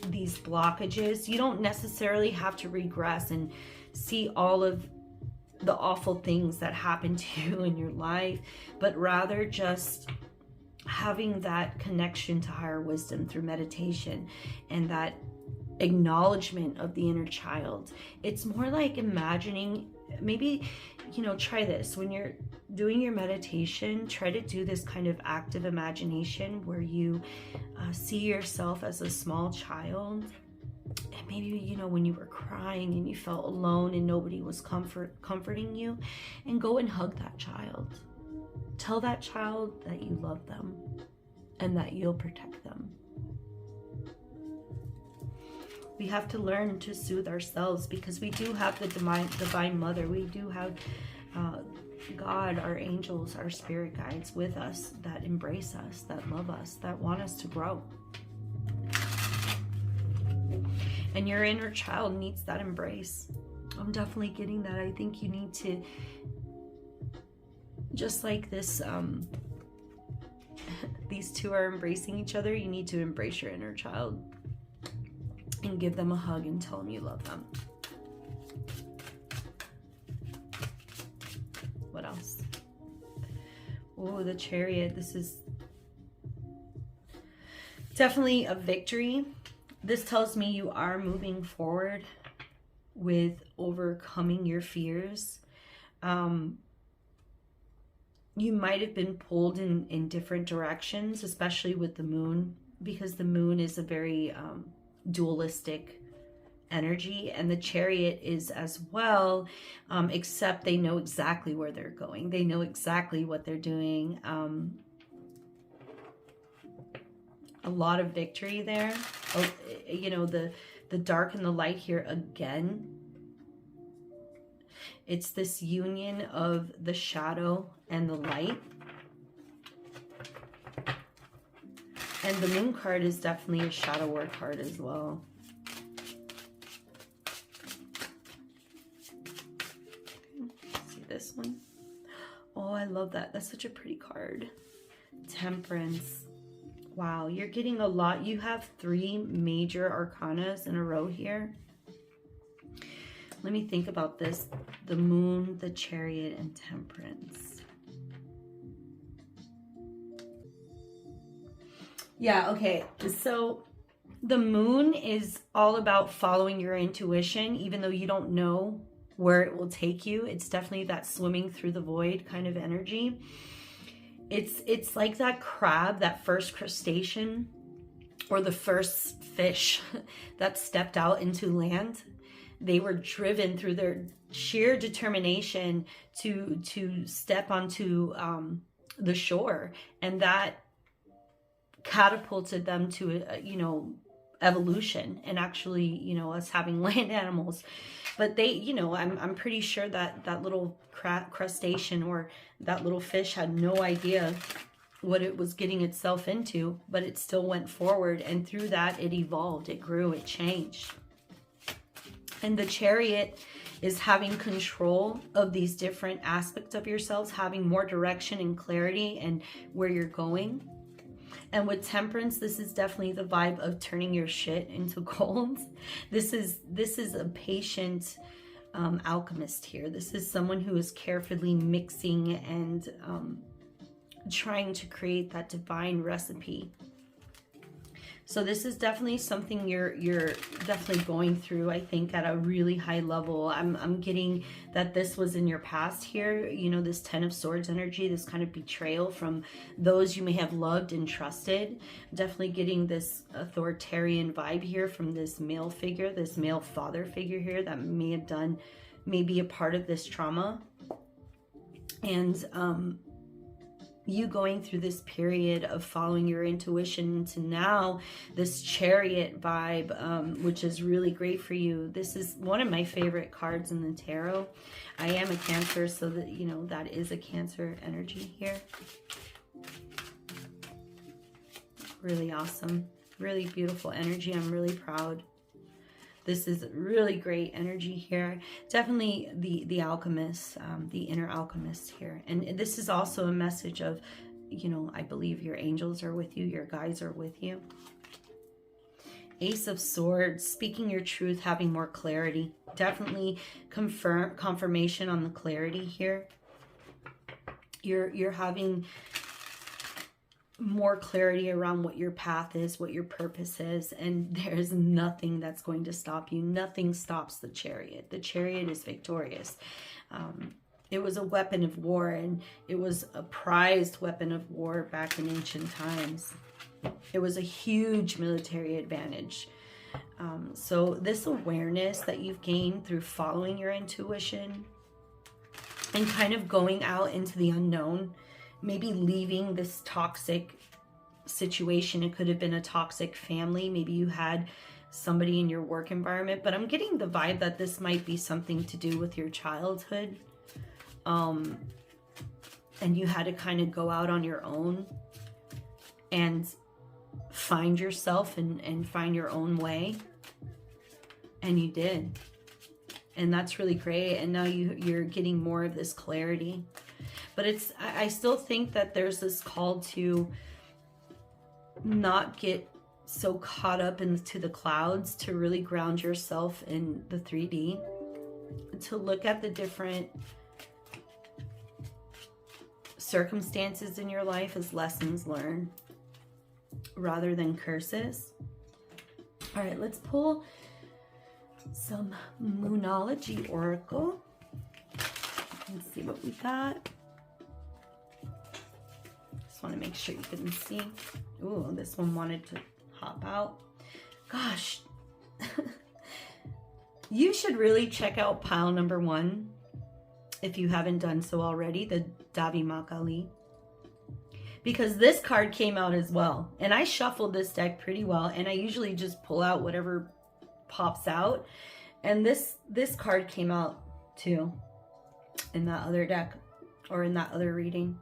these blockages. You don't necessarily have to regress and see all of the awful things that happen to you in your life, but rather just having that connection to higher wisdom through meditation and that acknowledgement of the inner child. It's more like imagining, maybe, you know, try this when you're doing your meditation. Try to do this kind of active imagination where you see yourself as a small child, and maybe, you know, when you were crying and you felt alone and nobody was comforting you, and go and hug that child. Tell that child that you love them and that you'll protect them. We have to learn to soothe ourselves, because we do have the divine mother. We do have God, our angels, our spirit guides with us, that embrace us, that love us, that want us to grow. And your inner child needs that embrace. I'm definitely getting that. I think you need to, just like this, these two are embracing each other, you need to embrace your inner child and give them a hug and tell them you love them. What else? Oh, the Chariot. This is definitely a victory. This tells me you are moving forward with overcoming your fears. You might have been pulled in different directions, especially with the moon, because the moon is a very dualistic energy, and the Chariot is as well, except they know exactly where they're going. They know exactly what they're doing. A lot of victory there. Oh, you know, the dark and the light here again. It's this union of the shadow and the light. And the moon card is definitely a shadow work card as well. See this one? Oh, I love that. That's such a pretty card. Temperance. Wow, you're getting a lot. You have 3 major arcanas in a row here. Let me think about this. The moon, the Chariot, and Temperance. Yeah, okay. So the moon is all about following your intuition, even though you don't know where it will take you. It's definitely that swimming through the void kind of energy. It's like that crab, that first crustacean, or the first fish that stepped out into land. They were driven through their sheer determination to step onto the shore, and that catapulted them to you know, evolution, and actually, you know, us having land animals. But they, you know, I'm pretty sure that that little crustacean or that little fish had no idea what it was getting itself into, but it still went forward, and through that it evolved, it grew, it changed. And the Chariot is having control of these different aspects of yourselves, having more direction and clarity and where you're going. And with Temperance, this is definitely the vibe of turning your shit into gold. This is a patient alchemist here. This is someone who is carefully mixing and trying to create that divine recipe. So this is definitely something you're definitely going through, I think, at a really high level. I'm getting that this was in your past here, you know, this 10 of Swords energy, this kind of betrayal from those you may have loved and trusted. Definitely getting this authoritarian vibe here from this male figure, this male father figure here that may have done maybe a part of this trauma. And you going through this period of following your intuition to now this Chariot vibe, which is really great for you. This is one of my favorite cards in the tarot. I am a Cancer, so that, you know, that is a Cancer energy here. Really awesome, really beautiful energy. I'm really proud. This is really great energy here. Definitely the alchemist, the inner alchemist here. And this is also a message of, you know, I believe your angels are with you, your guides are with you. Ace of Swords, speaking your truth, having more clarity. Definitely confirmation on the clarity here. You're having more clarity around what your path is, what your purpose is, and there's nothing that's going to stop you. Nothing stops the chariot. The chariot is victorious. It was a weapon of war, and it was a prized weapon of war back in ancient times. It was a huge military advantage. So this awareness that you've gained through following your intuition and kind of going out into the unknown, maybe leaving this toxic situation. It could have been a toxic family. Maybe you had somebody in your work environment, but I'm getting the vibe that this might be something to do with your childhood. And you had to kind of go out on your own and find yourself and find your own way. And you did. And that's really great. And now you're getting more of this clarity. But I still think that there's this call to not get so caught up into the clouds, to really ground yourself in the 3D, to look at the different circumstances in your life as lessons learned rather than curses. All right, let's pull some Moonology Oracle. Let's see what we got. Just want to make sure you can see. Ooh, this one wanted to hop out. Gosh. You should really check out pile number 1 if you haven't done so already, the Devi Makali. Because this card came out as well. And I shuffled this deck pretty well. And I usually just pull out whatever pops out. And this card came out too in that other deck, or in that other reading.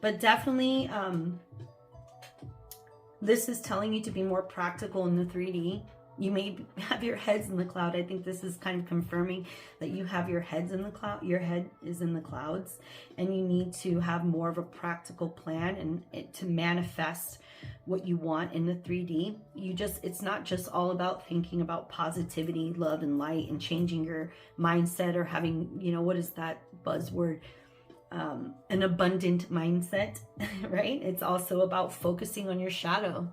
But definitely this is telling you to be more practical in the 3D. You may have your heads in the cloud. I think this is kind of confirming that you have your heads in the cloud. Your head is in the clouds, and you need to have more of a practical plan and to manifest what you want in the 3D. It's not just all about thinking about positivity, love, and light, and changing your mindset, or having, what is that buzzword? An abundant mindset, right? It's also about focusing on your shadow,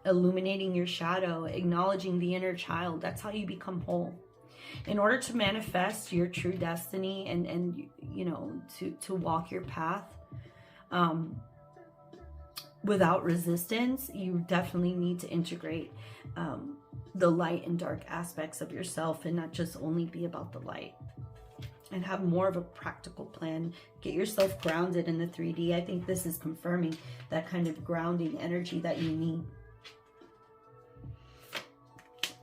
illuminating your shadow, acknowledging the inner child. That's how you become whole. In order to manifest your true destiny and to walk your path without resistance, you definitely need to integrate the light and dark aspects of yourself, and not just only be about the light. And have more of a practical plan. Get yourself grounded in the 3D. I think this is confirming that kind of grounding energy that you need.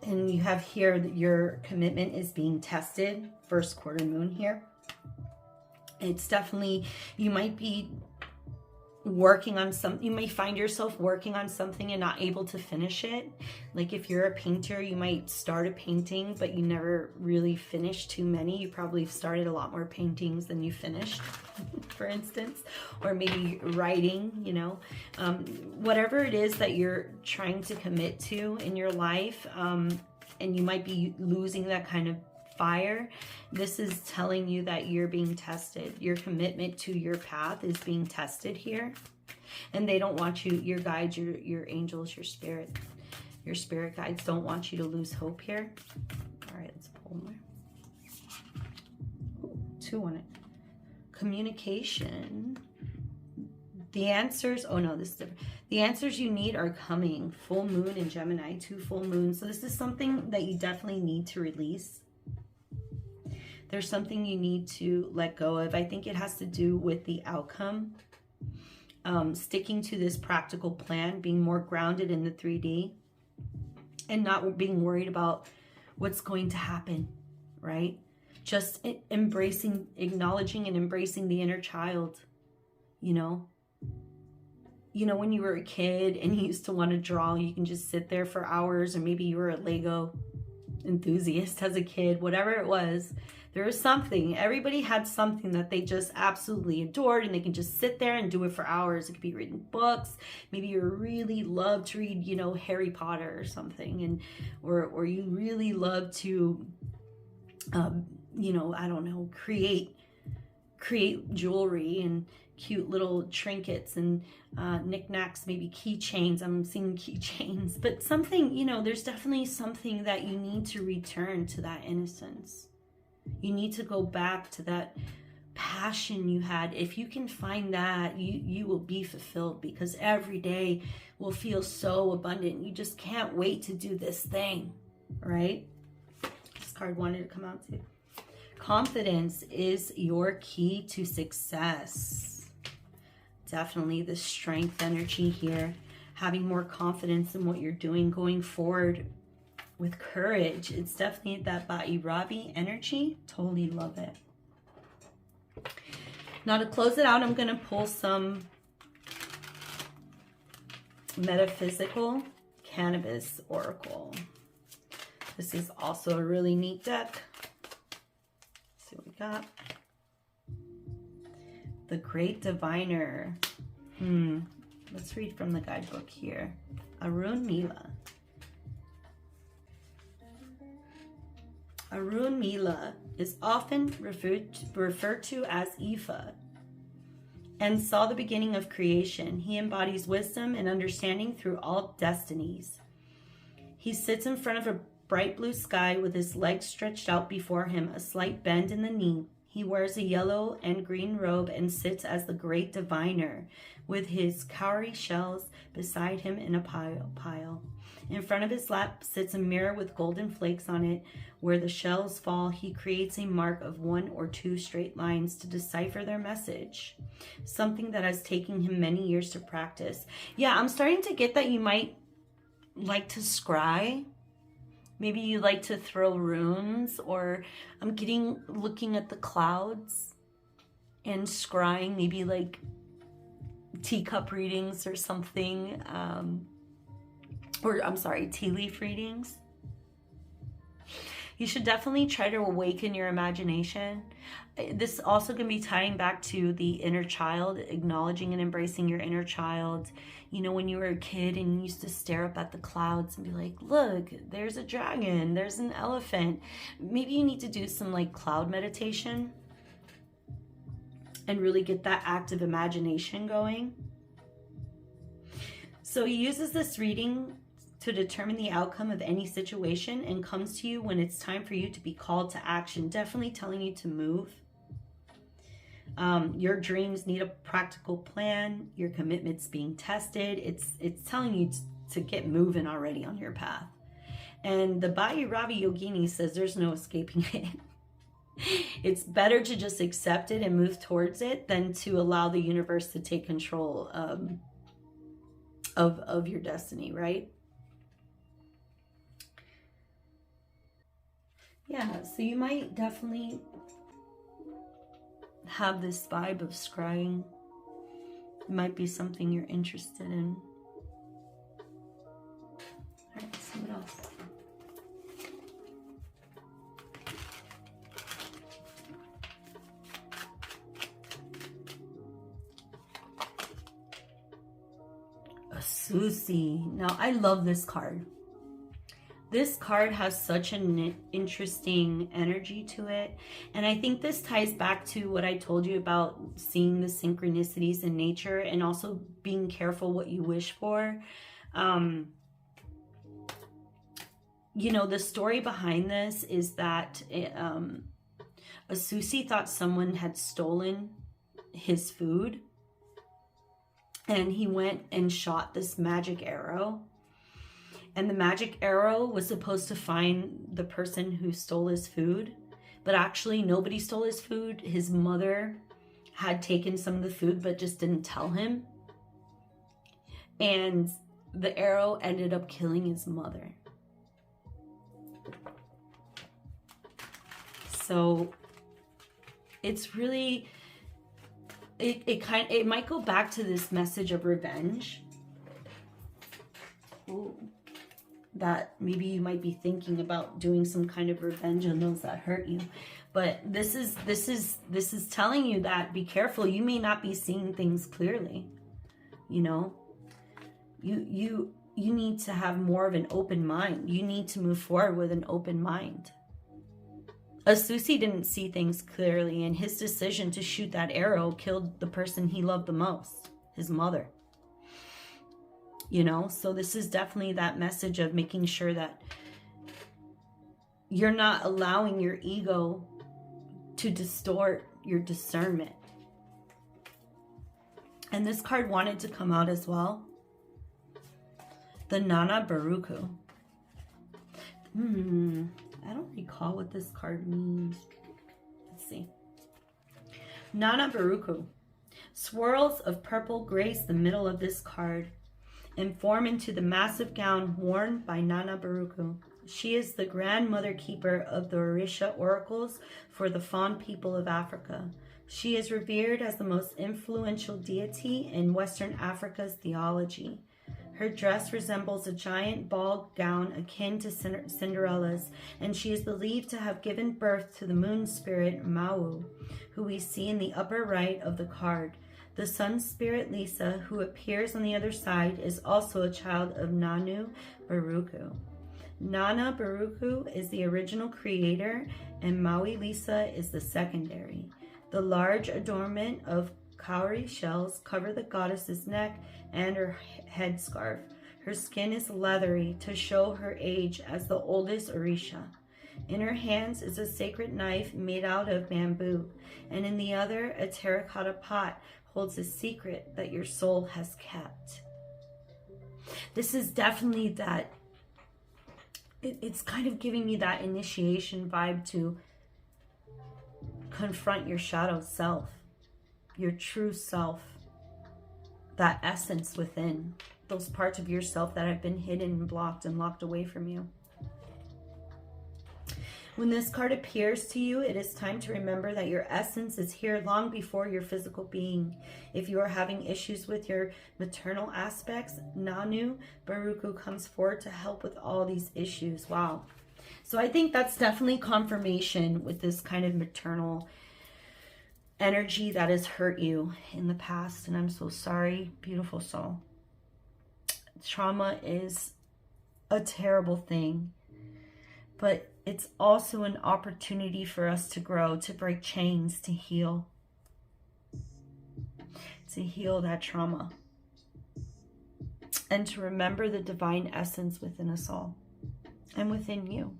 And you have here that your commitment is being tested. First quarter moon here. It's definitely, you might be working on something. You may find yourself working on something and not able to finish it. Like if you're a painter, you might start a painting, but you never really finish too many. You probably started a lot more paintings than you finished, for instance. Or maybe writing, whatever it is that you're trying to commit to in your life, and you might be losing that kind of fire. This is telling you that you're being tested. Your commitment to your path is being tested here. And they don't want you, your guides, your angels, your spirit guides don't want you to lose hope here. All right, let's pull more. Ooh, 2 on it. Communication. The answers, oh no, this is different. The answers you need are coming. Full moon in Gemini, 2 full moons. So this is something that you definitely need to release. There's something you need to let go of. I think it has to do with the outcome. Sticking to this practical plan, being more grounded in the 3D, and not being worried about what's going to happen, right? Just embracing, acknowledging and embracing the inner child, when you were a kid and you used to want to draw, you can just sit there for hours, or maybe you were a Lego enthusiast as a kid, whatever it was. There is something. Everybody had something that they just absolutely adored, and they can just sit there and do it for hours. It could be reading books. Maybe you really love to read, you know, Harry Potter or something, and or you really love to, you know, I don't know, create jewelry and cute little trinkets and knickknacks, maybe keychains. I'm seeing keychains, but something, you know, there's definitely something that you need to return to that innocence. You need to go back to that passion you had. If you can find that, you will be fulfilled, because every day will feel so abundant. You just can't wait to do this thing, right? This card wanted to come out too. Confidence is your key to success. Definitely the strength energy here. Having more confidence in what you're doing, going forward with courage. It's definitely that Bhairavi energy. Totally love it. Now to close it out, I'm going to pull some metaphysical cannabis oracle. This is also a really neat deck. Let's see what we got. The Great Diviner. Let's read from the guidebook here. Arun Mila. Arun Mila is often referred to as Ifa, and saw the beginning of creation. He embodies wisdom and understanding through all destinies. He sits in front of a bright blue sky with his legs stretched out before him, a slight bend in the knee. He wears a yellow and green robe and sits as the Great Diviner with his cowrie shells beside him in a pile. In front of his lap sits a mirror with golden flakes on it. Where the shells fall, he creates a mark of 1 or 2 straight lines to decipher their message. Something that has taken him many years to practice. Yeah, I'm starting to get that you might like to scry. Maybe you like to throw runes, or I'm looking at the clouds and scrying, maybe like teacup readings or something. Or I'm sorry, tea leaf readings. You should definitely try to awaken your imagination. This also can be tying back to the inner child, acknowledging and embracing your inner child. You know, when you were a kid and you used to stare up at the clouds and be like, look, there's a dragon, there's an elephant. Maybe you need to do some like cloud meditation and really get that active imagination going. So he uses this reading to determine the outcome of any situation and comes to you when it's time for you to be called to action, definitely telling you to move. Your dreams need a practical plan. Your commitment's being tested. It's telling you to get moving already on your path. And the Bhairavi Yogini says there's no escaping it. It's better to just accept it and move towards it than to allow the universe to take control of your destiny, right? Yeah, so you might definitely have this vibe of scrying. It might be something you're interested in. All right, let's see what else. A Susie. Now, I love this card. This card has such an interesting energy to it. And I think this ties back to what I told you about seeing the synchronicities in nature and also being careful what you wish for. You know, the story behind this is that a Susi thought someone had stolen his food. And he went and shot this magic arrow. And the magic arrow was supposed to find the person who stole his food. But actually, nobody stole his food. His mother had taken some of the food, but just didn't tell him. And the arrow ended up killing his mother. So it's really, it might go back to this message of revenge. Ooh. That maybe you might be thinking about doing some kind of revenge on those that hurt you. But this is telling you that be careful. You may not be seeing things clearly. You know, you need to have more of an open mind. You need to move forward with an open mind. Asusi didn't see things clearly, and his decision to shoot that arrow killed the person he loved the most, his mother. You know, so this is definitely that message of making sure that you're not allowing your ego to distort your discernment. And this card wanted to come out as well. The Nana Baruku. I don't recall what this card means. Let's see. Nana Baruku. Swirls of purple grace the middle of this card and form into the massive gown worn by Nana Baruku. She is the grandmother keeper of the Orisha oracles for the Fawn people of Africa. She is revered as the most influential deity in Western Africa's theology. Her dress resembles a giant ball gown akin to Cinderella's, and she is believed to have given birth to the moon spirit Mau, who we see in the upper right of the card. The sun spirit Lisa, who appears on the other side, is also a child of Nanu Baruku. Nana Baruku is the original creator, and Maui Lisa is the secondary. The large adornment of cowrie shells cover the goddess's neck and her headscarf. Her skin is leathery to show her age as the oldest Orisha. In her hands is a sacred knife made out of bamboo, and in the other, a terracotta pot holds a secret that your soul has kept. This is definitely that, it's kind of giving me that initiation vibe to confront your shadow self, your true self, that essence within, those parts of yourself that have been hidden and blocked and locked away from you. When this card appears to you, it is time to remember that your essence is here long before your physical being. If you are having issues with your maternal aspects, Nanu Baruku comes forward to help with all these issues. Wow. So I think that's definitely confirmation with this kind of maternal energy that has hurt you in the past. And I'm so sorry, beautiful soul. Trauma is a terrible thing, but it's also an opportunity for us to grow, to break chains, to heal that trauma, and to remember the divine essence within us all and within you.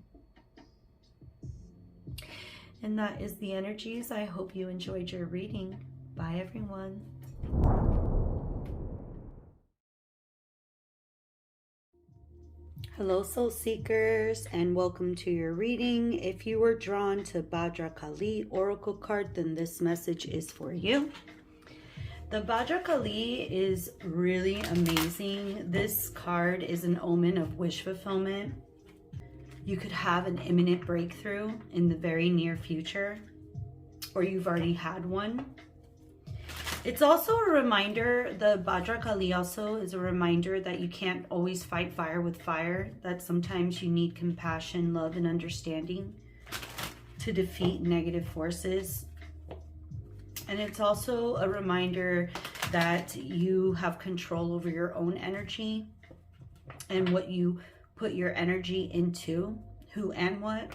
And that is the energies. I hope you enjoyed your reading. Bye, everyone. Hello, soul seekers, and welcome to your reading. If you were drawn to Bhadra Kali Oracle card, then this message is for you. The Bhadra Kali is really amazing. This card is an omen of wish fulfillment. You could have an imminent breakthrough in the very near future, or you've already had one. It's also a reminder, the Bhadra Kali also is a reminder that you can't always fight fire with fire, that sometimes you need compassion, love, and understanding to defeat negative forces. And it's also a reminder that you have control over your own energy and what you put your energy into, who and what.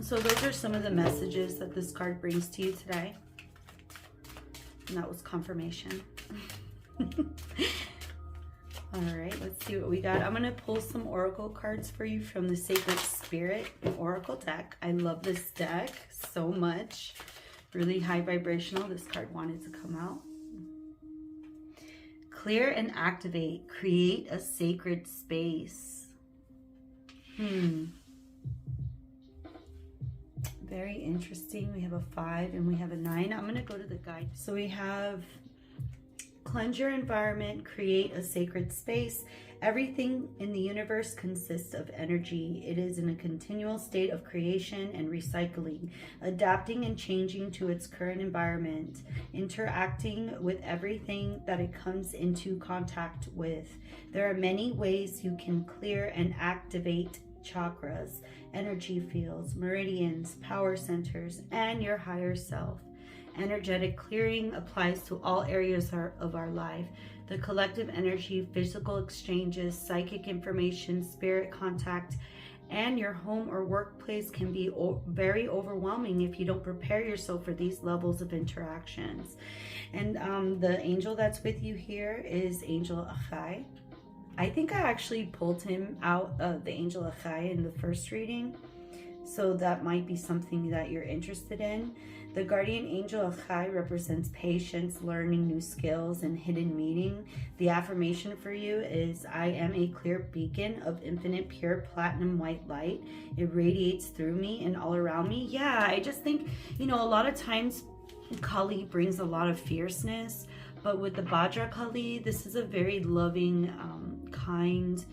So those are some of the messages that this card brings to you today. And that was confirmation. All right, let's see what we got. I'm going to pull some oracle cards for you from the Sacred Spirit Oracle deck. I love this deck so much. Really high vibrational. This card wanted to come out. Clear and activate. Create a sacred space. Very interesting. We have a 5 and we have a 9. I'm going to go to the guide. So we have cleanse your environment, create a sacred space. Everything in the universe consists of energy. It is in a continual state of creation and recycling, adapting and changing to its current environment, interacting with everything that it comes into contact with. There are many ways you can clear and activate chakras, energy fields, meridians, power centers, and your higher self. Energetic clearing applies to all areas of our life. The collective energy, physical exchanges, psychic information, spirit contact, and your home or workplace can be very overwhelming if you don't prepare yourself for these levels of interactions. And the angel that's with you here is Angel Achai. I think I actually pulled him out of the Angel Achai in the first reading, so that might be something that you're interested in. The guardian angel Achai represents patience, learning new skills, and hidden meaning. The affirmation for you is, I am a clear beacon of infinite pure platinum white light. It radiates through me and all around me. Yeah, I just think, you know, a lot of times Kali brings a lot of fierceness, but with the Bhadra Kali, this is a very loving, kind,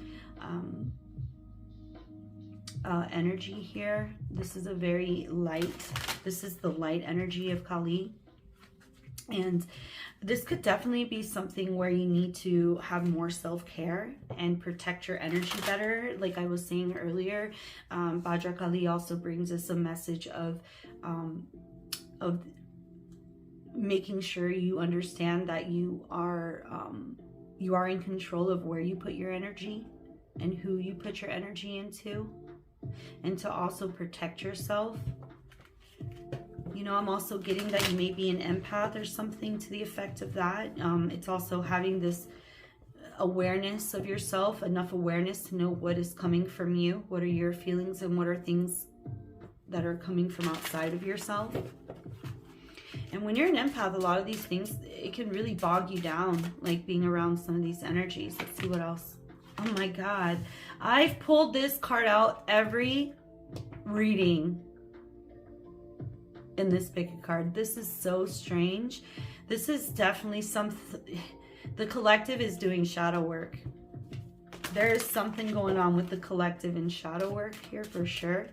energy here. This is a very light, this is the light energy of Kali. And this could definitely be something where you need to have more self-care and protect your energy better. Like I was saying earlier, Bhadra Kali also brings us a message of making sure you understand that you are in control of where you put your energy and who you put your energy into, and to also protect yourself. You know, I'm also getting that you may be an empath or something to the effect of that. It's also having this awareness of yourself, enough awareness to know what is coming from you, what are your feelings, and what are things that are coming from outside of yourself. And when you're an empath, a lot of these things, it can really bog you down, like being around some of these energies. Let's see what else. Oh my God. I've pulled this card out every reading in this pick a card. This is so strange. This is definitely the collective is doing shadow work. There is something going on with the collective and shadow work here for sure.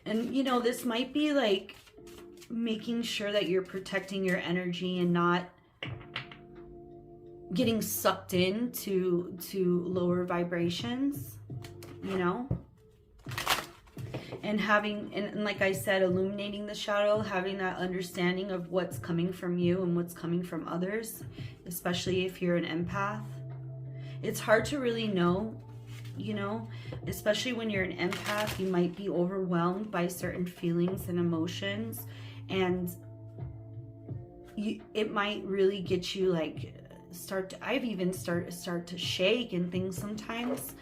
And you know, this might be like making sure that you're protecting your energy and not getting sucked into lower vibrations, you know, and having, and like I said, illuminating the shadow, having that understanding of what's coming from you and what's coming from others, especially if you're an empath. It's hard to really know, you know, especially when you're an empath. You might be overwhelmed by certain feelings and emotions, and it might really get you like I've even start to shake and things sometimes,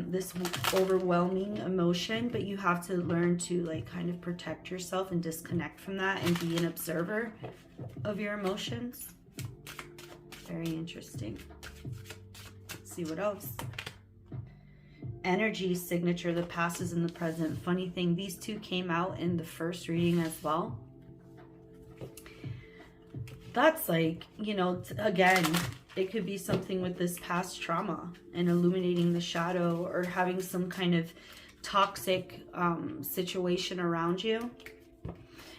this overwhelming emotion. But you have to learn to like kind of protect yourself and disconnect from that and be an observer of your emotions. Very interesting. Let's see what else. Energy signature, the past is in the present. Funny thing, these two came out in the first reading as well. That's like, you know, again, it could be something with this past trauma and illuminating the shadow, or having some kind of toxic situation around you.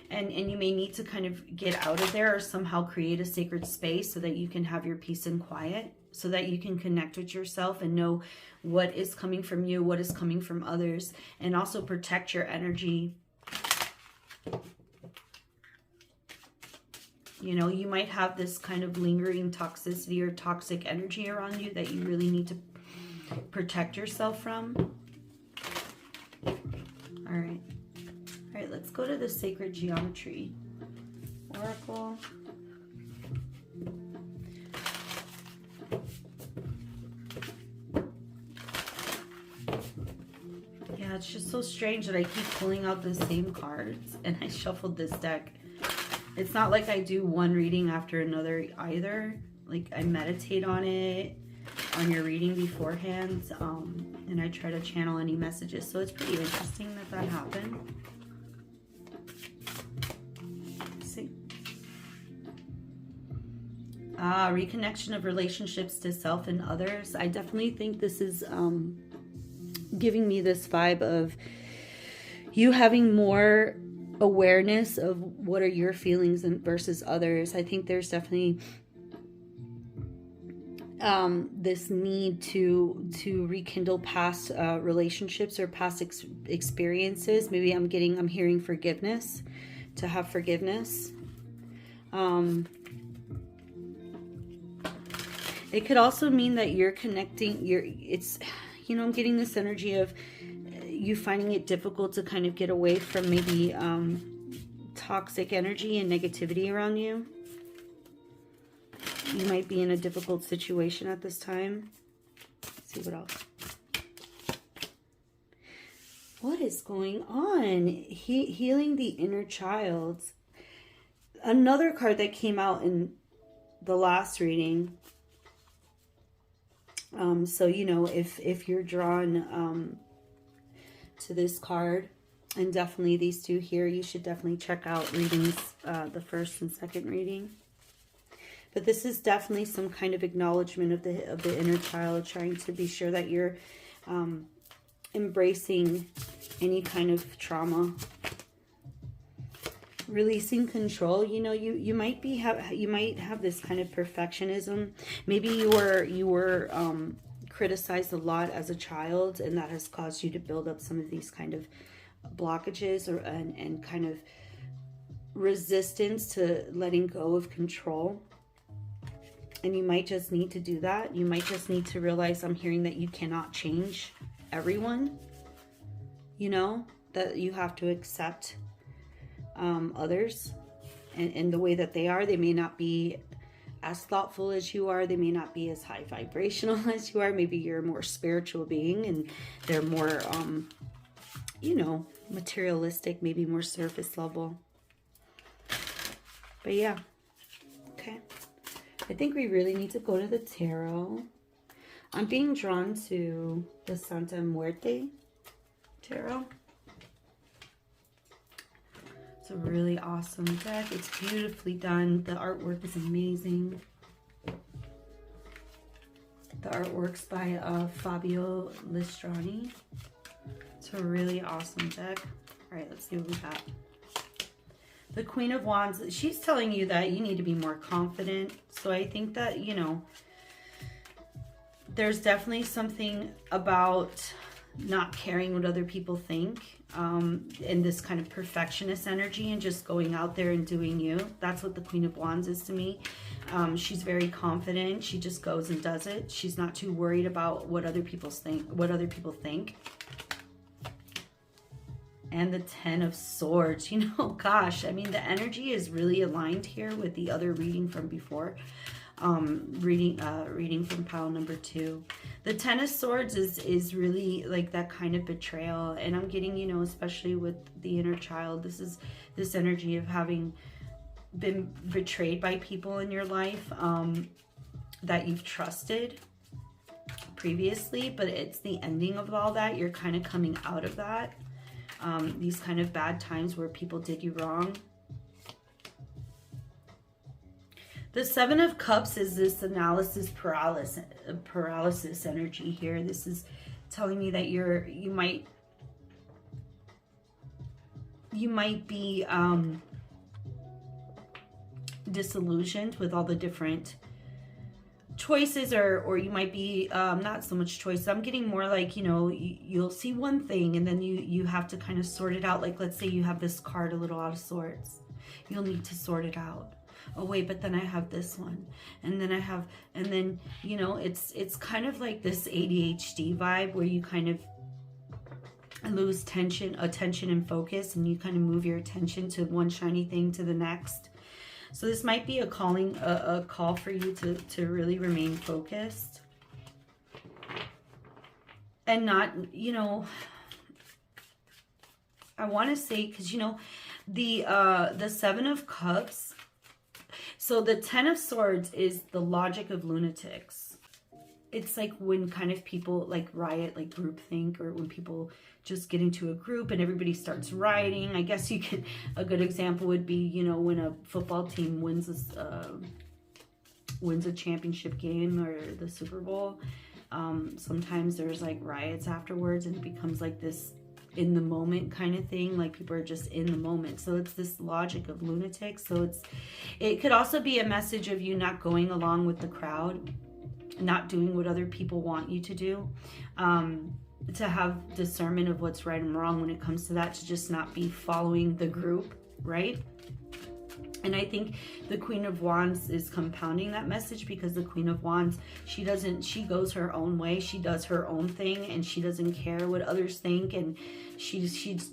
And you may need to kind of get out of there, or somehow create a sacred space so that you can have your peace and quiet, so that you can connect with yourself and know what is coming from you, what is coming from others, and also protect your energy. You know, you might have this kind of lingering toxicity or toxic energy around you that you really need to protect yourself from. All right. All right, let's go to the Sacred Geometry Oracle. Yeah, it's just so strange that I keep pulling out the same cards, and I shuffled this deck. It's not like I do one reading after another either. Like I meditate on it, on your reading beforehand, and I try to channel any messages. So it's pretty interesting that that happened. Let's see. Reconnection of relationships to self and others. I definitely think this is giving me this vibe of you having more awareness of what are your feelings versus others. I think there's definitely this need to rekindle past relationships or past experiences. Maybe I'm hearing forgiveness, to have forgiveness. It could also mean that you're connecting, I'm getting this energy of you finding it difficult to kind of get away from maybe toxic energy and negativity around you. You might be in a difficult situation at this time. Let's see what else. What is going on? Healing the inner child. Another card that came out in the last reading. So, if you're drawn to this card, and definitely these two here, you should definitely check out readings, the first and second reading. But this is definitely some kind of acknowledgement of the inner child, trying to be sure that you're embracing any kind of trauma, releasing control. You might have this kind of perfectionism. Maybe you were criticized a lot as a child, and that has caused you to build up some of these kind of blockages and kind of resistance to letting go of control. And you might just need to do that. You might just need to realize, I'm hearing that you cannot change everyone. That you have to accept others and the way that they are. They may not be as thoughtful as you are. They may not be as high vibrational as you are. Maybe you're a more spiritual being and they're more, materialistic, maybe more surface level. But yeah, okay. I think we really need to go to the tarot. I'm being drawn to the Santa Muerte tarot. It's a really awesome deck. It's beautifully done. The artwork is amazing. The artwork's by Fabio Listrani. It's a really awesome deck. All right, let's see what we got. The Queen of Wands, she's telling you that you need to be more confident. So I think that, there's definitely something about not caring what other people think, and this kind of perfectionist energy and just going out there and doing you. That's what the Queen of Wands is to me. She's very confident. She just goes and does it. She's not too worried about what other people think. And the Ten of Swords, gosh, I mean, the energy is really aligned here with the other reading from before. Reading from pile number 2. The Ten of Swords is really like that kind of betrayal. And I'm getting, especially with the inner child, this is this energy of having been betrayed by people in your life that you've trusted previously. But it's the ending of all that. You're kind of coming out of that. These kind of bad times where people did you wrong. The Seven of Cups is this analysis paralysis energy here. This is telling me that you might be disillusioned with all the different choices, or you might be not so much choices. I'm getting more like, you'll see one thing and then you have to kind of sort it out. Like, let's say you have this card a little out of sorts. You'll need to sort it out. Oh wait, but then I have this one, and then it's kind of like this ADHD vibe where you kind of lose attention and focus, and you kind of move your attention to one shiny thing to the next. So this might be a call for you to really remain focused and not, I want to say, because the Seven of Cups. So the Ten of Swords is the logic of lunatics. It's like when kind of people like riot, like groupthink, or when people just get into a group and everybody starts rioting. I guess a good example would be, when a football team wins a championship game or the Super Bowl. Sometimes there's like riots afterwards, and it becomes like this in the moment kind of thing, like people are just in the moment. So it's this logic of lunatics. So it could also be a message of you not going along with the crowd. not doing what other people want you to do, to have discernment of what's right and wrong when it comes to that, to just not be following the group, right? And I think the Queen of Wands is compounding that message, because the Queen of Wands, she goes her own way, she does her own thing, and she doesn't care what others think, and she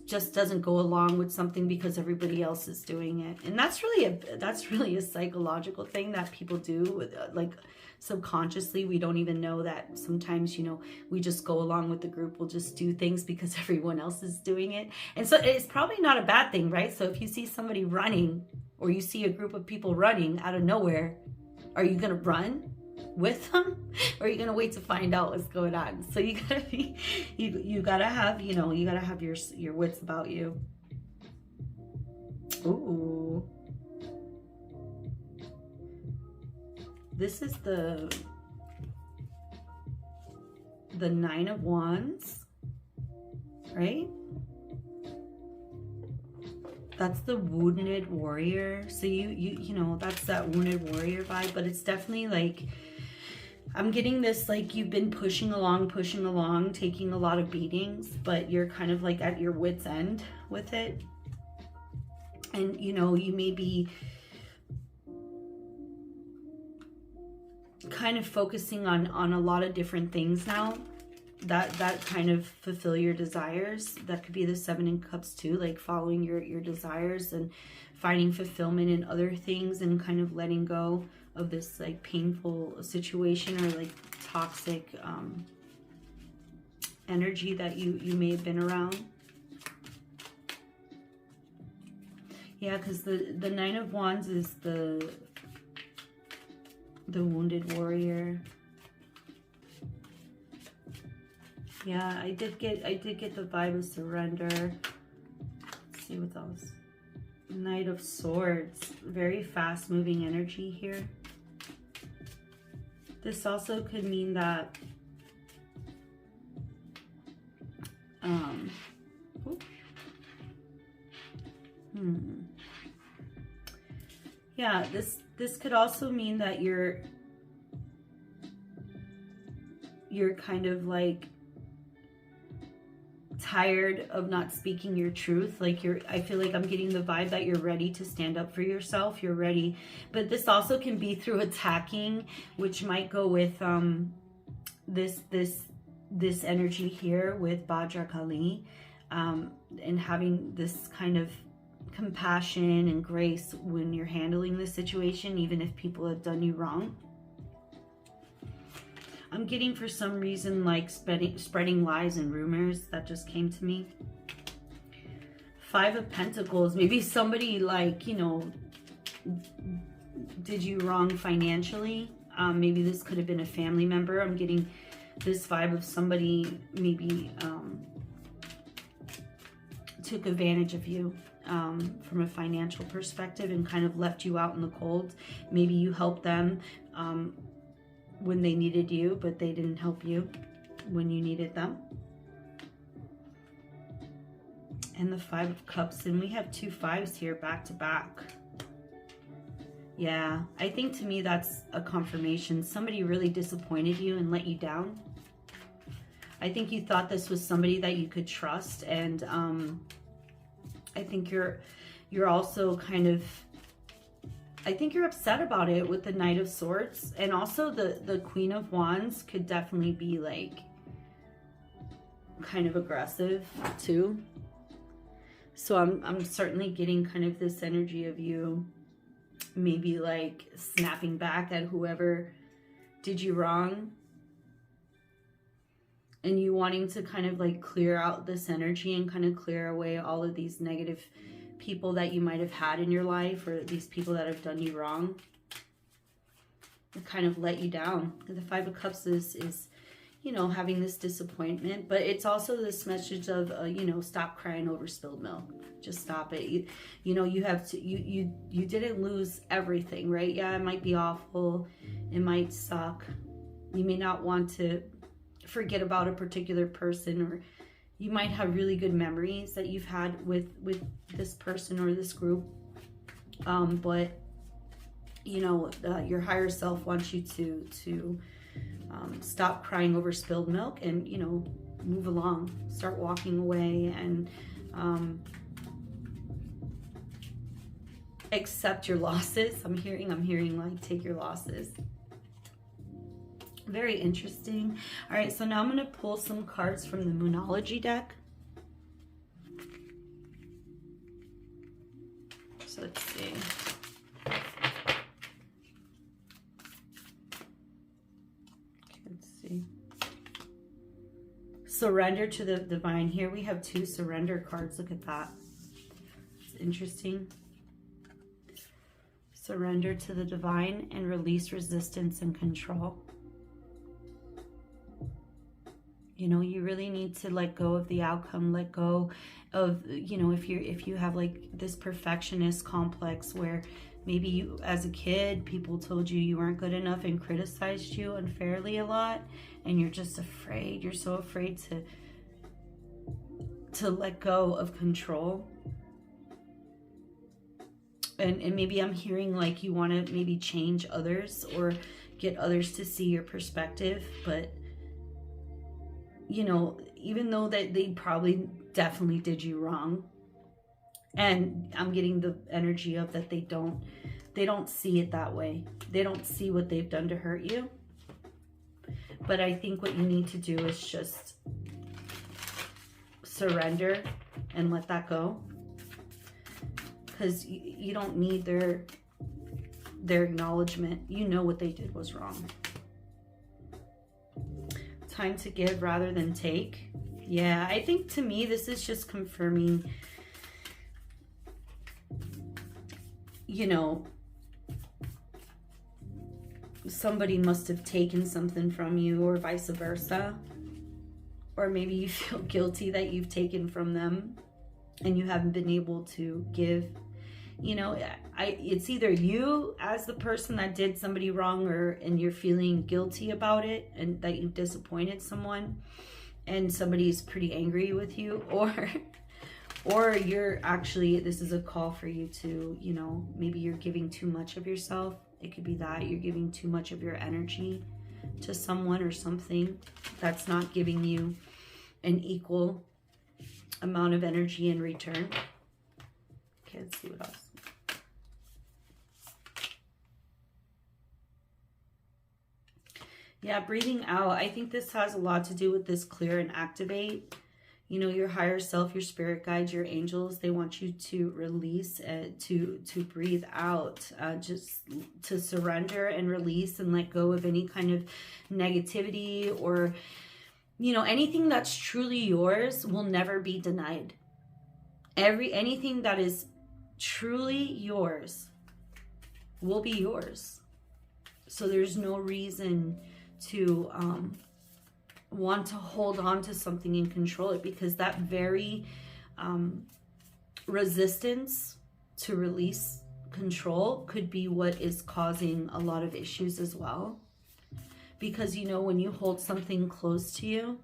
just doesn't go along with something because everybody else is doing it. And that's really a psychological thing that people do with, like, subconsciously. We don't even know that sometimes, you know, we just go along with the group. We'll just do things because everyone else is doing it. And so it's probably not a bad thing, right? So if you see somebody running, or you see a group of people running out of nowhere, are you going to run with them? Or are you going to wait to find out what's going on? So you got to be, you got to have, you know, you got to have your wits about you. Ooh. This is the Nine of Wands, right? That's the wounded warrior. So you know, that's that wounded warrior vibe, but it's definitely like, I'm getting this, like, you've been pushing along, taking a lot of beatings, but you're kind of like at your wit's end with it. And, you know, you may be kind of focusing on a lot of different things now that kind of fulfill your desires. That could be the Seven of Cups too, like following your desires and finding fulfillment in other things, and kind of letting go of this like painful situation or like toxic energy that you may have been around. Yeah, because the Nine of Wands is the wounded warrior. Yeah, I did get the vibe of surrender. Let's see what else. Knight of Swords. Very fast moving energy here. This also could mean that yeah, this could also mean that you're kind of like tired of not speaking your truth. Like I feel like I'm getting the vibe that you're ready to stand up for yourself. You're ready. But this also can be through attacking, which might go with this energy here with Bhadra Kali, and having this kind of compassion and grace when you're handling this situation, even if people have done you wrong. I'm getting, for some reason, like spreading lies and rumors. That just came to me. Five of Pentacles. Maybe somebody, like, you know, did you wrong financially. Maybe this could have been a family member. I'm getting this vibe of somebody maybe took advantage of you from a financial perspective and kind of left you out in the cold. Maybe you helped them when they needed you, but they didn't help you when you needed them. And the Five of Cups, and we have two fives here back to back. Yeah, I think to me that's a confirmation. Somebody really disappointed you and let you down. I think you thought this was somebody that you could trust, and I think you're also kind of, I think you're upset about it with the Knight of Swords. And also the Queen of Wands could definitely be like kind of aggressive too. So I'm certainly getting kind of this energy of you maybe like snapping back at whoever did you wrong, and you wanting to kind of like clear out this energy and kind of clear away all of these negative people that you might have had in your life, or these people that have done you wrong, and kind of let you down. The Five of Cups is you know, having this disappointment, but it's also this message of you know, stop crying over spilled milk. Just stop it. You know, you have to, you didn't lose everything, right? Yeah, it might be awful, it might suck, you may not want to forget about a particular person, or you might have really good memories that you've had with this person or this group, but you know, your higher self wants you to Stop crying over spilled milk and, you know, move along. Start walking away and accept your losses. I'm hearing like take your losses. Very interesting. All right, so now I'm going to pull some cards from the Moonology deck. So let's see. Let's see. Surrender to the divine. Here we have 2 surrender cards. Look at that. It's interesting. Surrender to the divine and release resistance and control. You know, you really need to let go of the outcome, let go of, you know, if you have like this perfectionist complex where maybe you, as a kid, people told you you weren't good enough and criticized you unfairly a lot, and you're just afraid, you're so afraid to let go of control. And maybe I'm hearing like you want to maybe change others or get others to see your perspective, but you know, even though that they probably definitely did you wrong, and I'm getting the energy of that they don't see it that way. They don't see what they've done to hurt you. But I think what you need to do is just surrender and let that go, because you don't need their acknowledgement. You know what they did was wrong. Time to give rather than take. Yeah, I think to me this is just confirming, you know, somebody must have taken something from you or vice versa. Or maybe you feel guilty that you've taken from them and you haven't been able to give. You know, it's either you as the person that did somebody wrong, and you're feeling guilty about it and that you disappointed someone and somebody's pretty angry with you, or you're actually, this is a call for you to, you know, maybe you're giving too much of yourself. It could be that you're giving too much of your energy to someone or something that's not giving you an equal amount of energy in return. Okay, let's see what else. Yeah, breathing out. I think this has a lot to do with this clear and activate. You know, your higher self, your spirit guides, your angels, they want you to release, to breathe out, just to surrender and release and let go of any kind of negativity, or, you know, anything that's truly yours will never be denied. Anything that is truly yours will be yours. So there's no reason to want to hold on to something and control it, because that very resistance to release control could be what is causing a lot of issues as well. Because, you know, when you hold something close to you,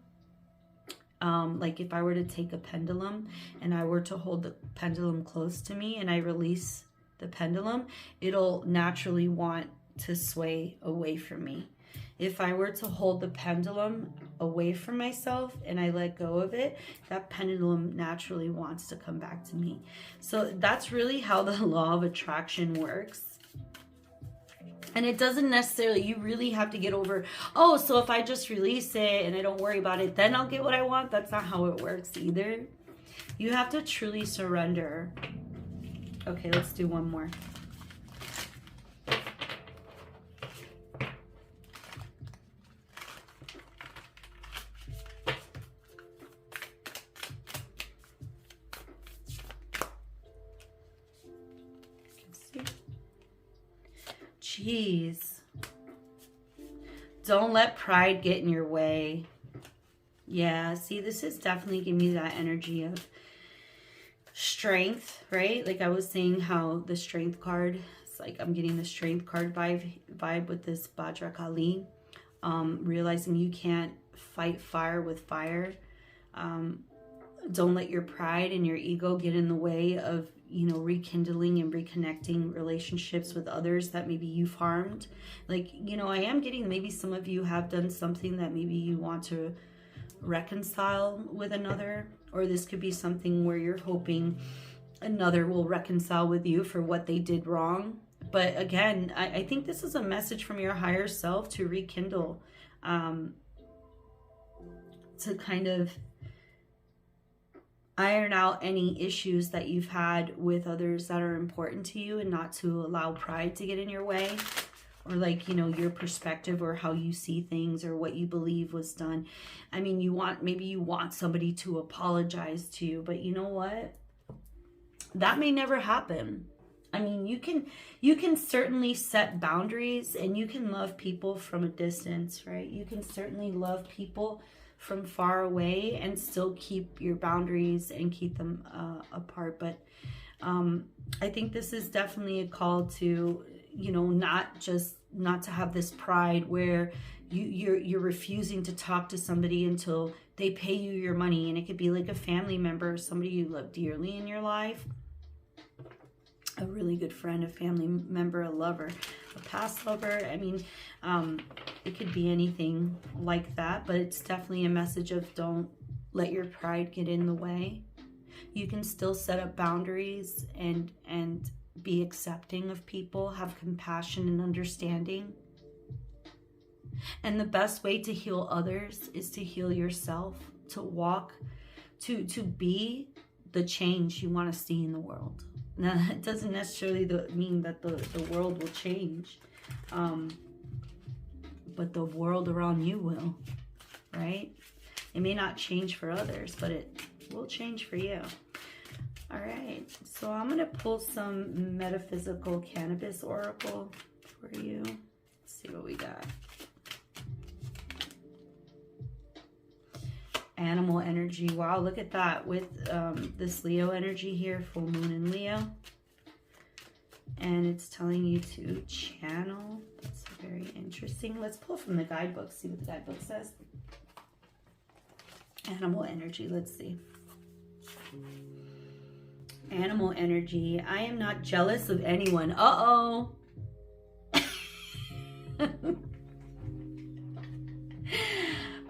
like if I were to take a pendulum and I were to hold the pendulum close to me and I release the pendulum, it'll naturally want to sway away from me. If I were to hold the pendulum away from myself and I let go of it, that pendulum naturally wants to come back to me. So that's really how the law of attraction works. And it doesn't necessarily, you really have to get over, oh, so if I just release it and I don't worry about it, then I'll get what I want. That's not how it works either. You have to truly surrender. Okay, let's do one more. Jeez. Don't let pride get in your way. Yeah, see, this is definitely giving me that energy of strength, right? Like I was saying how the strength card, it's like I'm getting the strength card vibe with this Bhadra Kali. Realizing you can't fight fire with fire. Don't let your pride and your ego get in the way of, you know, rekindling and reconnecting relationships with others that maybe you've harmed. Like, you know, I am getting maybe some of you have done something that maybe you want to reconcile with another, or this could be something where you're hoping another will reconcile with you for what they did wrong. But again, I think this is a message from your higher self to rekindle, to kind of iron out any issues that you've had with others that are important to you, and not to allow pride to get in your way, or like, you know, your perspective or how you see things or what you believe was done. I mean, maybe you want somebody to apologize to you, but you know what? That may never happen. I mean, you can certainly set boundaries, and you can love people from a distance, right? You can certainly love people from far away and still keep your boundaries and keep them apart. But I think this is definitely a call to, you know, not to have this pride where you're refusing to talk to somebody until they pay you your money. And it could be like a family member, somebody you love dearly in your life, a really good friend, a family member, a lover, a past lover. I mean, it could be anything like that, but it's definitely a message of don't let your pride get in the way. You can still set up boundaries and be accepting of people, have compassion and understanding. And the best way to heal others is to heal yourself, to walk, to be the change you want to see in the world. Now, it doesn't necessarily mean that the world will change, but the world around you will, right? It may not change for others, but it will change for you. All right, so I'm going to pull some metaphysical cannabis oracle for you. Let's see what we got. Animal energy. Wow, look at that with this Leo energy here, full moon in Leo. And it's telling you to channel. That's very interesting. Let's pull from the guidebook, see what the guidebook says. Animal energy, let's see. Animal energy. I am not jealous of anyone. Uh-oh.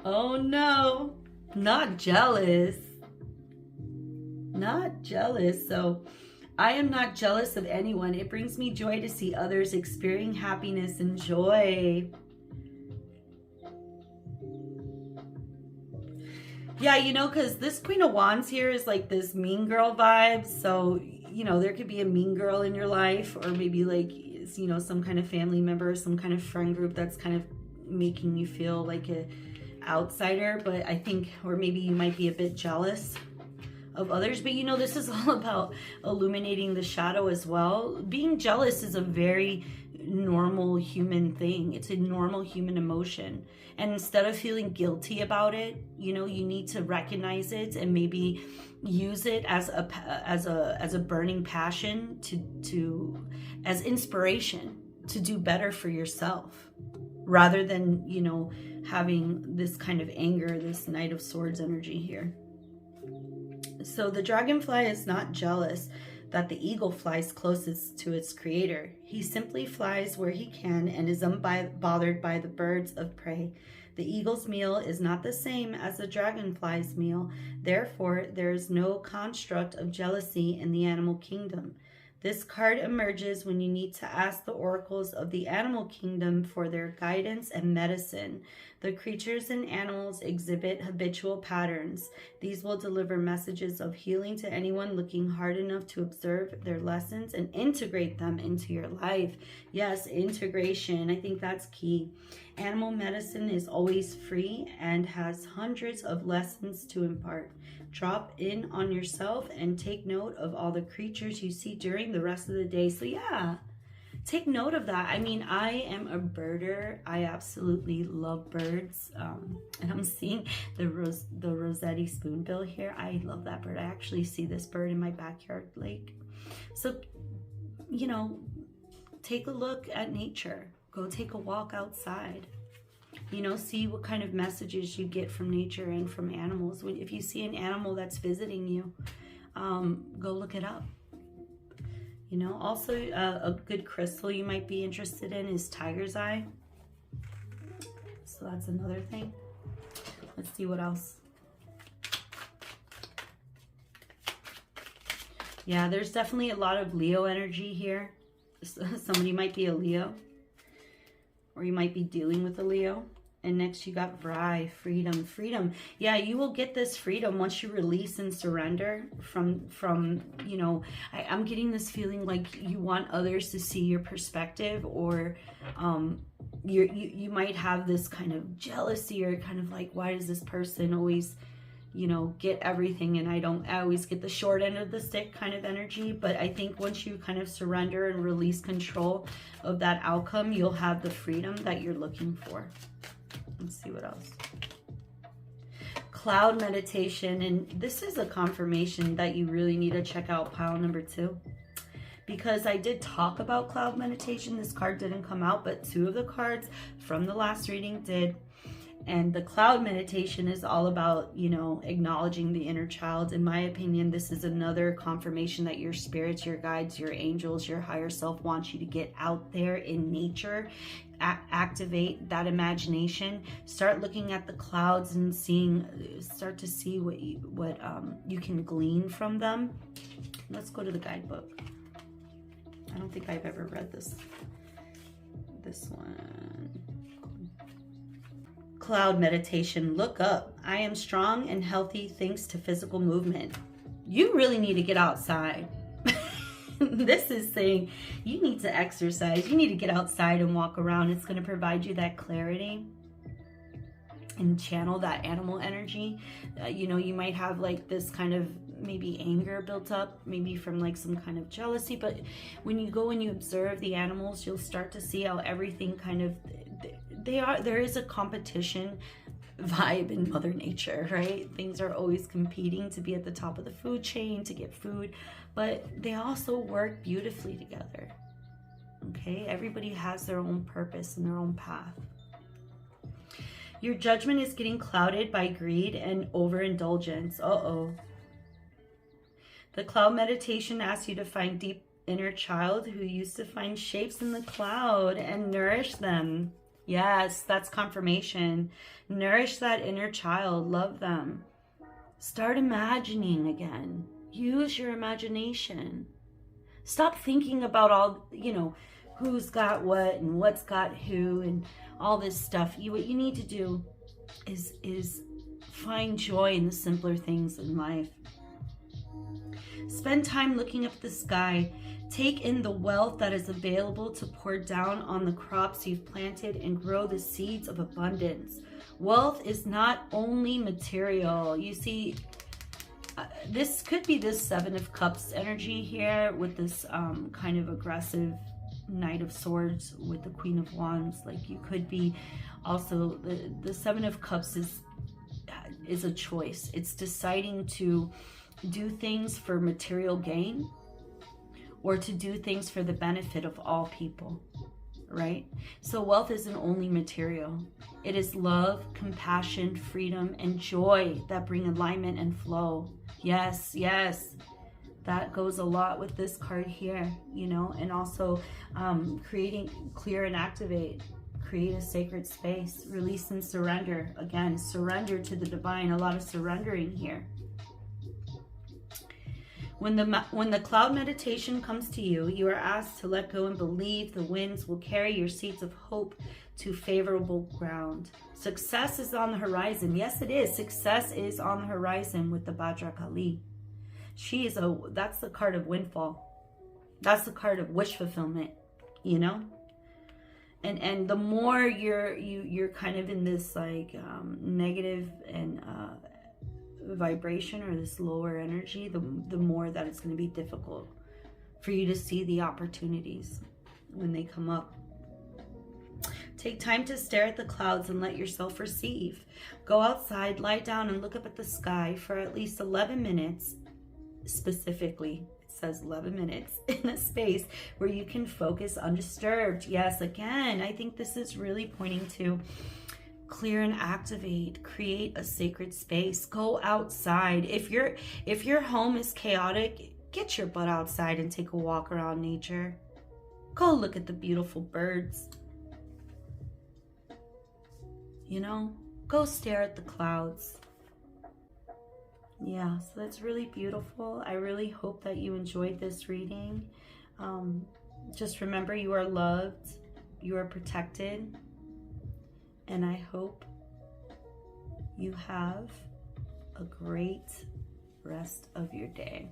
Oh no. Not jealous. Not jealous. So I am not jealous of anyone. It brings me joy to see others experiencing happiness and joy. Yeah, you know, because this Queen of Wands here is like this mean girl vibe. So, you know, there could be a mean girl in your life, or maybe like, you know, some kind of family member, some kind of friend group that's kind of making you feel like a outsider. But I think, or maybe you might be a bit jealous of others. But you know, this is all about illuminating the shadow as well. Being jealous is a very normal human thing. It's a normal human emotion. And instead of feeling guilty about it, you know, you need to recognize it and maybe use it as a burning passion as inspiration to do better for yourself, rather than, you know, having this kind of anger, this Knight of Swords energy here. So the dragonfly is not jealous that the eagle flies closest to its creator. He simply flies where he can and is unbothered by the birds of prey. The eagle's meal is not the same as the dragonfly's meal. Therefore, there is no construct of jealousy in the animal kingdom. This card emerges when you need to ask the oracles of the animal kingdom for their guidance and medicine. The creatures and animals exhibit habitual patterns. These will deliver messages of healing to anyone looking hard enough to observe their lessons and integrate them into your life. Yes, integration. I think that's key. Animal medicine is always free and has hundreds of lessons to impart. Drop in on yourself and take note of all the creatures you see during the rest of the day. So yeah, take note of that. I mean, I am a birder. I absolutely love birds. And I'm seeing the Rossetti spoonbill here. I love that bird. I actually see this bird in my backyard lake. So, you know, take a look at nature. Go take a walk outside. You know, see what kind of messages you get from nature and from animals. If you see an animal that's visiting you, go look it up. You know, also a good crystal you might be interested in is tiger's eye. So that's another thing. Let's see what else. Yeah, there's definitely a lot of Leo energy here. Somebody might be a Leo, or you might be dealing with a Leo. And next you got Bri, freedom, freedom. Yeah, you will get this freedom once you release and surrender from you know, I'm getting this feeling like you want others to see your perspective, or you might have this kind of jealousy, or kind of like, why does this person always, you know, get everything and I always get the short end of the stick kind of energy. But I think once you kind of surrender and release control of that outcome, you'll have the freedom that you're looking for. Let's see what else. Cloud meditation. And this is a confirmation that you really need to check out pile number 2. Because I did talk about cloud meditation. This card didn't come out, but 2 of the cards from the last reading did. And the cloud meditation is all about, you know, acknowledging the inner child. In my opinion, this is another confirmation that your spirits, your guides, your angels, your higher self wants you to get out there in nature, activate that imagination, start looking at the clouds and start to see what you can glean from them. Let's go to the guidebook. I don't think I've ever read this one. Cloud meditation. Look up. I am strong and healthy thanks to physical movement. You really need to get outside. This is saying you need to exercise. You need to get outside and walk around. It's going to provide you that clarity and channel that animal energy. You know, you might have like this kind of maybe anger built up, maybe from like some kind of jealousy. But when you go and you observe the animals, you'll start to see how everything kind of, there is a competition vibe in Mother Nature, right? Things are always competing to be at the top of the food chain, to get food, but they also work beautifully together. Okay, everybody has their own purpose and their own path. Your judgment is getting clouded by greed and overindulgence. The cloud meditation asks you to find deep inner child who used to find shapes in the cloud and nourish them. Yes, that's confirmation. Nourish that inner child. Love them. Start imagining again. Use your imagination. Stop thinking about all, you know, who's got what and what's got who and all this stuff. What you need to do is find joy in the simpler things in life. Spend time looking up at the sky. Take in the wealth that is available to pour down on the crops you've planted and grow the seeds of abundance. Wealth is not only material. You see, this could be this 7 of Cups energy here with this kind of aggressive Knight of Swords with the Queen of Wands. Like you could be also, the 7 of Cups is a choice. It's deciding to do things for material gain or to do things for the benefit of all people, right? So wealth isn't only material. It is love, compassion, freedom, and joy that bring alignment and flow. Yes, yes. That goes a lot with this card here, you know, and also creating, clear and activate, create a sacred space, release and surrender. Again, surrender to the divine, a lot of surrendering here. When the cloud meditation comes to you, you are asked to let go and believe the winds will carry your seeds of hope to favorable ground. Success is on the horizon. Yes, it is. Success is on the horizon with the Bhadra Kali. That's the card of windfall. That's the card of wish fulfillment, you know? And the more you're kind of in this like negative and vibration or this lower energy, the more that it's going to be difficult for you to see the opportunities when they come up. Take time to stare at the clouds and let yourself receive. Go outside, lie down and look up at the sky for at least 11 minutes. Specifically, it says 11 minutes in a space where you can focus undisturbed. Yes, again, I think this is really pointing to clear and activate, create a sacred space, go outside. If your home is chaotic Get your butt outside and take a walk around nature. Go look at the beautiful birds. You know, go stare at the clouds. Yeah, so that's really beautiful. I really hope that you enjoyed this reading. Just remember, you are loved, you are protected, and I hope you have a great rest of your day.